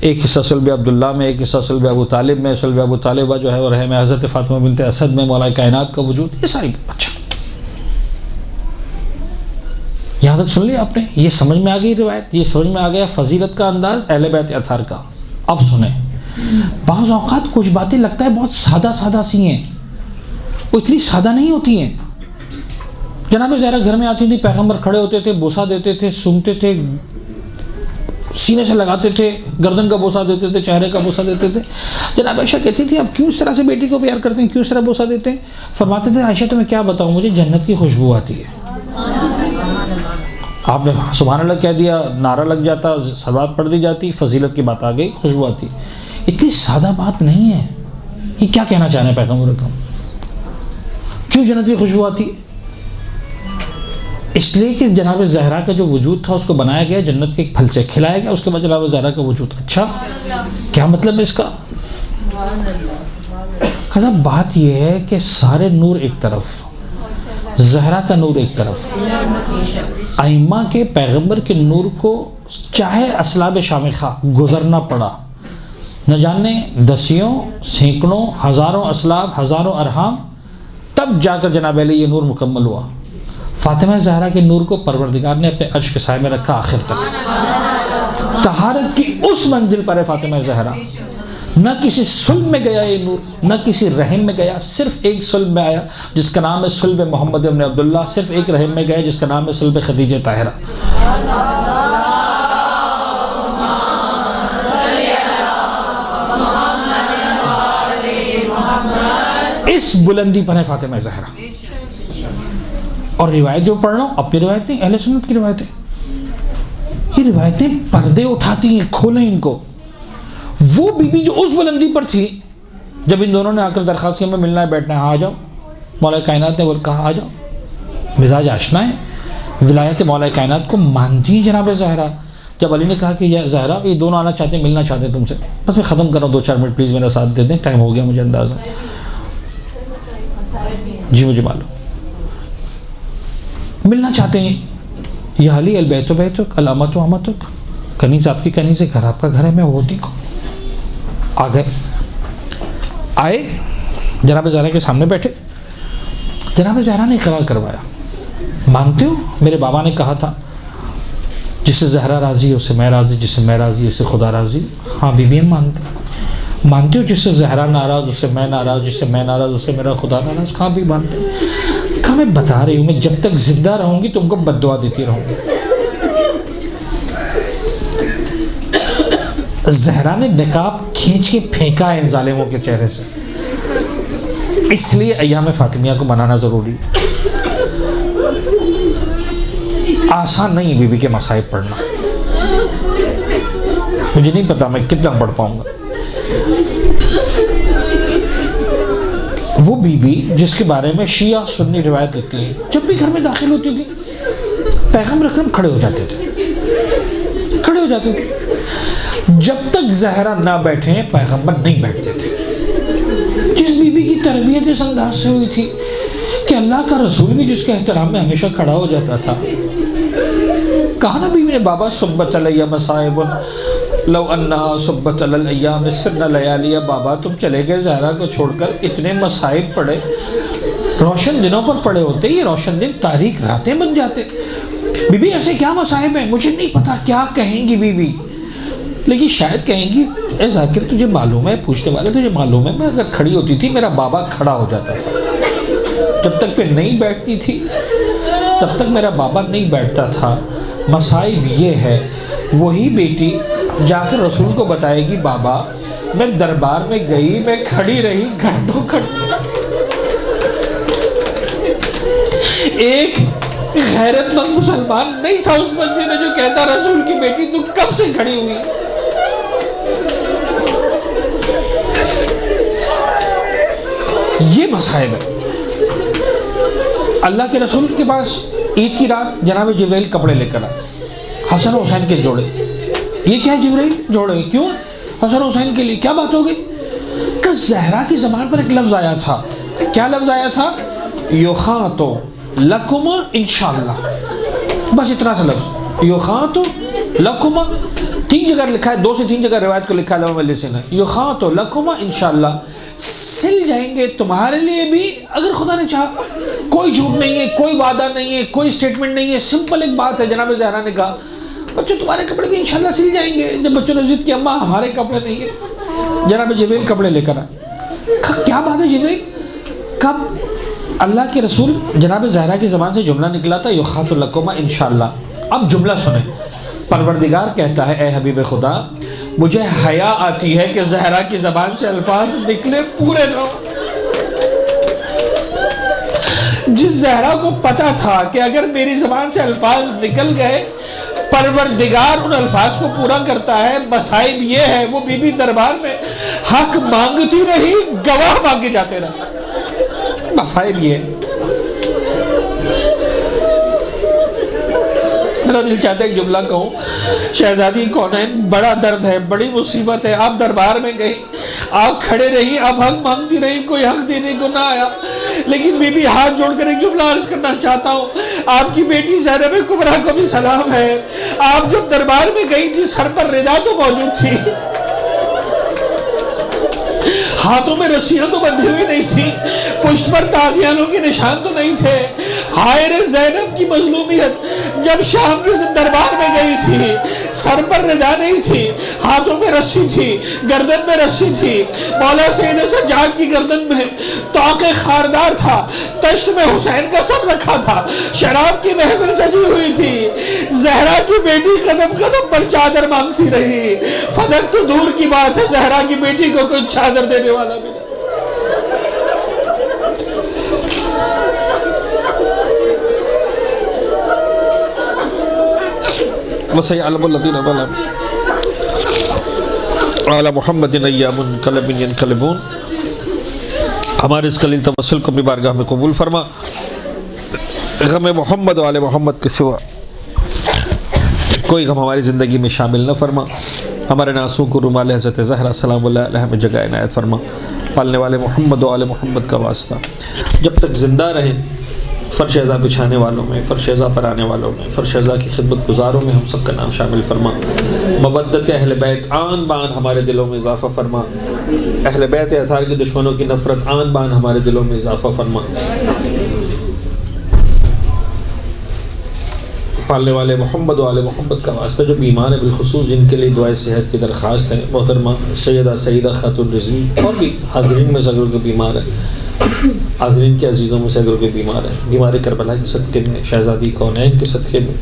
ایک حصہ صلب عبداللہ میں، ایک حصہ صلب ابو طالب میں. صلب ابو طالبہ جو ہے وہ رحم حضرت فاطمہ بنت اسد میں مولا کائنات کا وجود. یہ ساری اچھا یہاں تک سن لیا آپ نے، یہ سمجھ میں آ گئی روایت، یہ سمجھ میں آ گیا فضیلت کا انداز اہل بیت اطہار کا. اب سنیں، بعض اوقات کچھ باتیں لگتا ہے بہت سادہ سی ہیں، وہ اتنی سادہ نہیں ہوتی ہیں. جناب زہرا گھر میں آتی تھی، پیغمبر کھڑے ہوتے تھے، بوسہ دیتے تھے، سونگتے تھے، سینے سے لگاتے تھے، گردن کا بوسہ دیتے تھے، چہرے کا بوسہ دیتے تھے. جناب عائشہ کہتی تھی اب کیوں اس طرح سے بیٹی کو پیار کرتے ہیں، کیوں اس طرح بوسہ دیتے ہیں؟ فرماتے تھے عائشہ تمہیں کیا بتاؤں، مجھے جنت کی خوشبو آتی ہے. آپ نے سبحان اللہ کہہ دیا، نعرہ لگ جاتا، صلوات پڑھ دی جاتی، فضیلت کی بات آ گئی، خوشبو آتی. اتنی سادہ بات نہیں ہے. یہ کیا کہنا چاہ رہے ہیں پیغمبر اکرم؟ کیوں جنت کی خوشبو آتی ہے؟ اس لیے کہ جناب زہرا کا جو وجود تھا اس کو بنایا گیا جنت کے ایک پھل سے، کھلایا گیا، اس کے بعد جناب زہرا کا وجود. اچھا کیا مطلب ہے اس کا؟ بات یہ ہے کہ سارے نور ایک طرف، زہرا کا نور ایک طرف. ائمہ کے پیغمبر کے نور کو چاہے اصلاب شامخہ گزرنا پڑا، نہ جانے 10 سینکڑوں ہزاروں اصلاب، ہزاروں ارحام، تب جا کر جناب علی یہ نور مکمل ہوا. فاطمہ زہرا کے نور کو پروردگار نے اپنے عرش کے سائے میں رکھا آخر تک. طہارت کی اس منزل پر ہے فاطمہ زہرا. نہ کسی صلب میں گیا یہ نور، نہ کسی رحم میں گیا، صرف ایک صلب میں آیا جس کا نام ہے صلب محمد ابن عبداللہ. صرف ایک رحم میں گیا جس کا نام ہے صلب خدیجہ طاہرہ. اس بلندی پر ہے فاطمہ زہرا. اور روایت جو پڑھ رہا ہوں اپنی روایت نہیں، اہل سنت کی روایتیں. یہ روایتیں پردے اٹھاتی ہیں، کھولیں ان کو. وہ بی بی جو اس بلندی پر تھی، جب ان دونوں نے آ کر درخواست کی ہمیں ملنا ہے، بیٹھنا ہے، آ جاؤ. مولا کائنات نے وہ کہا آ جاؤ. مزاج آشنا ہے، ولایت مولا کائنات کو مانتی ہیں جناب زہرا. جب علی نے کہا کہ یہ زہرا یہ دونوں آنا چاہتے ہیں، ملنا چاہتے ہیں تم سے، بس میں ختم کر رہا ہوں، 2-4 منٹ پلیز میرا ساتھ دے دیں، ٹائم ہو گیا مجھے اندازہ. جی مجھے معلوم. ملنا چاہتے ہیں. یا علی البیت بیتک الامت امتک، کنیز آپ کی کنیز ہے، گھر آپ کا گھر ہے، میں وہ دیکھو. آ گئے، آئے جناب زہرا کے سامنے بیٹھے. جناب زہرا نے اقرار کروایا، مانتے ہو میرے بابا نے کہا تھا جس سے زہرا راضی ہے اس سے میں راضی، جس سے میں راضی اس سے خدا راضی. ہاں بی بی مانتے. مانتے ہو جس سے زہرا ناراض اس سے میں ناراض، جس سے میں ناراض اس سے میرا خدا ناراض. ہاں بھی مانتے. کہا میں بتا رہی ہوں، میں جب تک زندہ رہوں گی تم کو بد دعا دیتی رہوں گی. زہرا نے نقاب کھینچ کے پھینکا ہے ظالموں کے چہرے سے. اس لیے ایام فاطمیہ کو منانا ضروری ہے. آسان نہیں بی بی کے مصائب پڑھنا. مجھے نہیں پتا میں کتنا پڑھ پاؤں گا. وہ بی بی جس کے بارے میں شیعہ سنی روایت لکھتی ہیں، جب بھی گھر میں داخل ہوتی تھی پیغمبر اکرم کھڑے ہو جاتے تھے، کھڑے ہو جاتے تھے. جب تک زہرا نہ بیٹھیں پیغمبر نہیں بیٹھتے تھے. جس بی بی کی تربیت اس انداز سے ہوئی تھی کہ اللہ کا رسول بھی جس کے احترام میں ہمیشہ کھڑا ہو جاتا تھا. کہا نا بیوی نے بابا صبت علیہ مصائب لو انہا صبت علی الایام سن لیالی. بابا تم چلے گئے زہرا کو چھوڑ کر، اتنے مصائب پڑے، روشن دنوں پر پڑے ہوتے، یہ روشن دن تاریک راتیں بن جاتے. بی بی ایسے کیا مصائب ہیں؟ مجھے نہیں پتا کیا کہیں گی بی بی، لیکن شاید کہیں گی اے ذاکر تجھے معلوم ہے، پوچھنے والے تجھے معلوم ہے میں اگر کھڑی ہوتی تھی میرا بابا کھڑا ہو جاتا تھا. جب تک پہ نہیں بیٹھتی تھی تب تک میرا بابا نہیں بیٹھتا تھا. مصائب یہ ہے. وہی بیٹی جا کر رسول کو بتائے گی بابا میں دربار میں گئی، میں کھڑی رہی گھنٹوں کھڑی. ایک غیرت مند مسلمان نہیں تھا اس مجمع میں جو کہتا رسول کی بیٹی تو کب سے کھڑی ہوئی. یہ مصائب ہے. اللہ کے رسول کے پاس عید کی رات جناب جبرائیل کپڑے لے کر آئے، حسن و حسین کے جوڑے. یہ کیا جبرائیل جوڑے کیوں؟ حسن و حسین کے لیے. کیا بات ہو گئی؟ کہ زہرا کی زبان پر ایک لفظ آیا تھا. کیا لفظ آیا تھا؟ یخاط لکم انشاءاللہ. بس اتنا سا لفظ یخاط لکم. 3 جگہ لکھا ہے، 2 سے 3 جگہ روایت کو لکھا ہے مجلس نے. یخاط لکم انشاءاللہ، سل جائیں گے تمہارے لیے بھی اگر خدا نے چاہا. کوئی جھوٹ نہیں ہے، کوئی وعدہ نہیں ہے، کوئی اسٹیٹمنٹ نہیں ہے، سمپل ایک بات ہے. جناب زہرا نے کہا بچوں تمہارے کپڑے بھی انشاءاللہ سل جائیں گے. جب بچوں نے ضد کی اماں ہمارے کپڑے نہیں ہیں، جناب جبرائیل کپڑے لے کر آئے. کیا بات ہے جبرائیل؟ کب؟ اللہ کے رسول جناب زہرا کی زبان سے جملہ نکلا تھا یخاط لکم انشاءاللہ. اب جملہ سنیں. پروردگار کہتا ہے اے حبیب خدا مجھے حیا آتی ہے کہ زہرا کی زبان سے الفاظ نکلے پورے نہ ہو. جس زہرا کو پتا تھا کہ اگر میری زبان سے الفاظ نکل گئے پروردگار ان الفاظ کو پورا کرتا ہے. مصائب یہ ہے وہ بی بی دربار میں حق مانگتی رہی، گواہ مانگے جاتے رہے. مصائب یہ ہے. میرا دل چاہتا ہے ایک جملہ کہوں. شہزادی کونین بڑا درد ہے، بڑی مصیبت ہے. آپ دربار میں گئی، آپ کھڑے رہی، آپ حق مانگتی رہی، کوئی حق دینے کو نہ آیا. لیکن بی بی ہاتھ جوڑ کر ایک جملہ عرض کرنا چاہتا ہوں. آپ کی بیٹی زینب کبریٰ کو بھی سلام ہے. آپ جب دربار میں گئی تھی سر پر ردا تو موجود تھی. ہاتھوں میں رسیاں تو بندھی ہوئی نہیں تھی، پشت پر تازیانوں کے نشان تو نہیں تھے۔ حائر زینب کی مظلومیت جب شام کے دربار میں گئی تھی، سر پر ردا نہیں تھی، ہاتھوں میں رسی تھی، گردن میں رسی تھی، مولا سید سجاد کی گردن میں طاق خاردار تھا، تشت میں حسین کا سر رکھا تھا، شراب کی محفل سجی ہوئی تھی، زہرا کی بیٹی قدم قدم پر چادر مانگتی رہی۔ فدق تو دور کی بات ہے، زہرا کی بیٹی کو کوئی چادر دینے والا بھی نہیں۔ وَسَيَعْلَمُ الَّذِينَ ظَلَمُوا عَلَى مُحَمَّدٍ أَيَّ مُنْقَلَبٍ يَنْقَلِبُونَ۔ ہمارے اس قلیل توسل کو بھی بارگاہ میں قبول فرما، غم محمد و آل محمد کے سوا کوئی غم ہماری زندگی میں شامل نہ فرما، ہمارے ناسوں کو رومال حضرت زہرا سلام اللہ علیہ میں جگہ عنایت فرما، پالنے والے محمد و آل محمد کا واسطہ جب تک زندہ رہیں فرش عزا بچھانے والوں میں، فرش عزا پر آنے والوں میں، فرش عزا کی خدمت گزاروں میں ہم سب کا نام شامل فرما۔ مودت اہل بیت آن بان ہمارے دلوں میں اضافہ فرما، اہل بیت اطہار کے دشمنوں کی نفرت آن بان ہمارے دلوں میں اضافہ فرما۔ پالنے والے محمد و آل محمد کا واسطہ جو بیمار ہیں، بالخصوص جن کے لیے دعائے صحت کی درخواست ہے، محترمہ سیدہ خاتون رضوی اور بھی حاضرین میں سے اگر کوئی بیمار ہے، حاضرین کے عزیزوں میں سے اگر کوئی بیمار ہے، بیمار کربلا کے صدقے میں، شہزادی کونین کے صدقے میں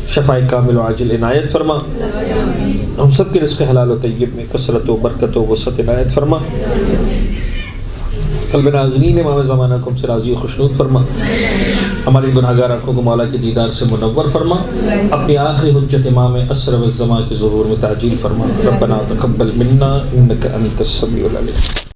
شفاء کامل و عاجل عنایت فرما، ہم سب کے رزق حلال و طیب میں کثرت و برکت و وسعت عنایت فرما، قلب ناظرین امام زمانہ کو ہم سے راضی و خوشنود فرما، ہماری گناہگار آنکھوں کو مولا کے دیدار سے منور فرما، اپنی آخری حجت امام اسرب الزمان کے ظہور میں تعجیل فرما۔ ربنا تقبل منا انک انت السمیع العلیم۔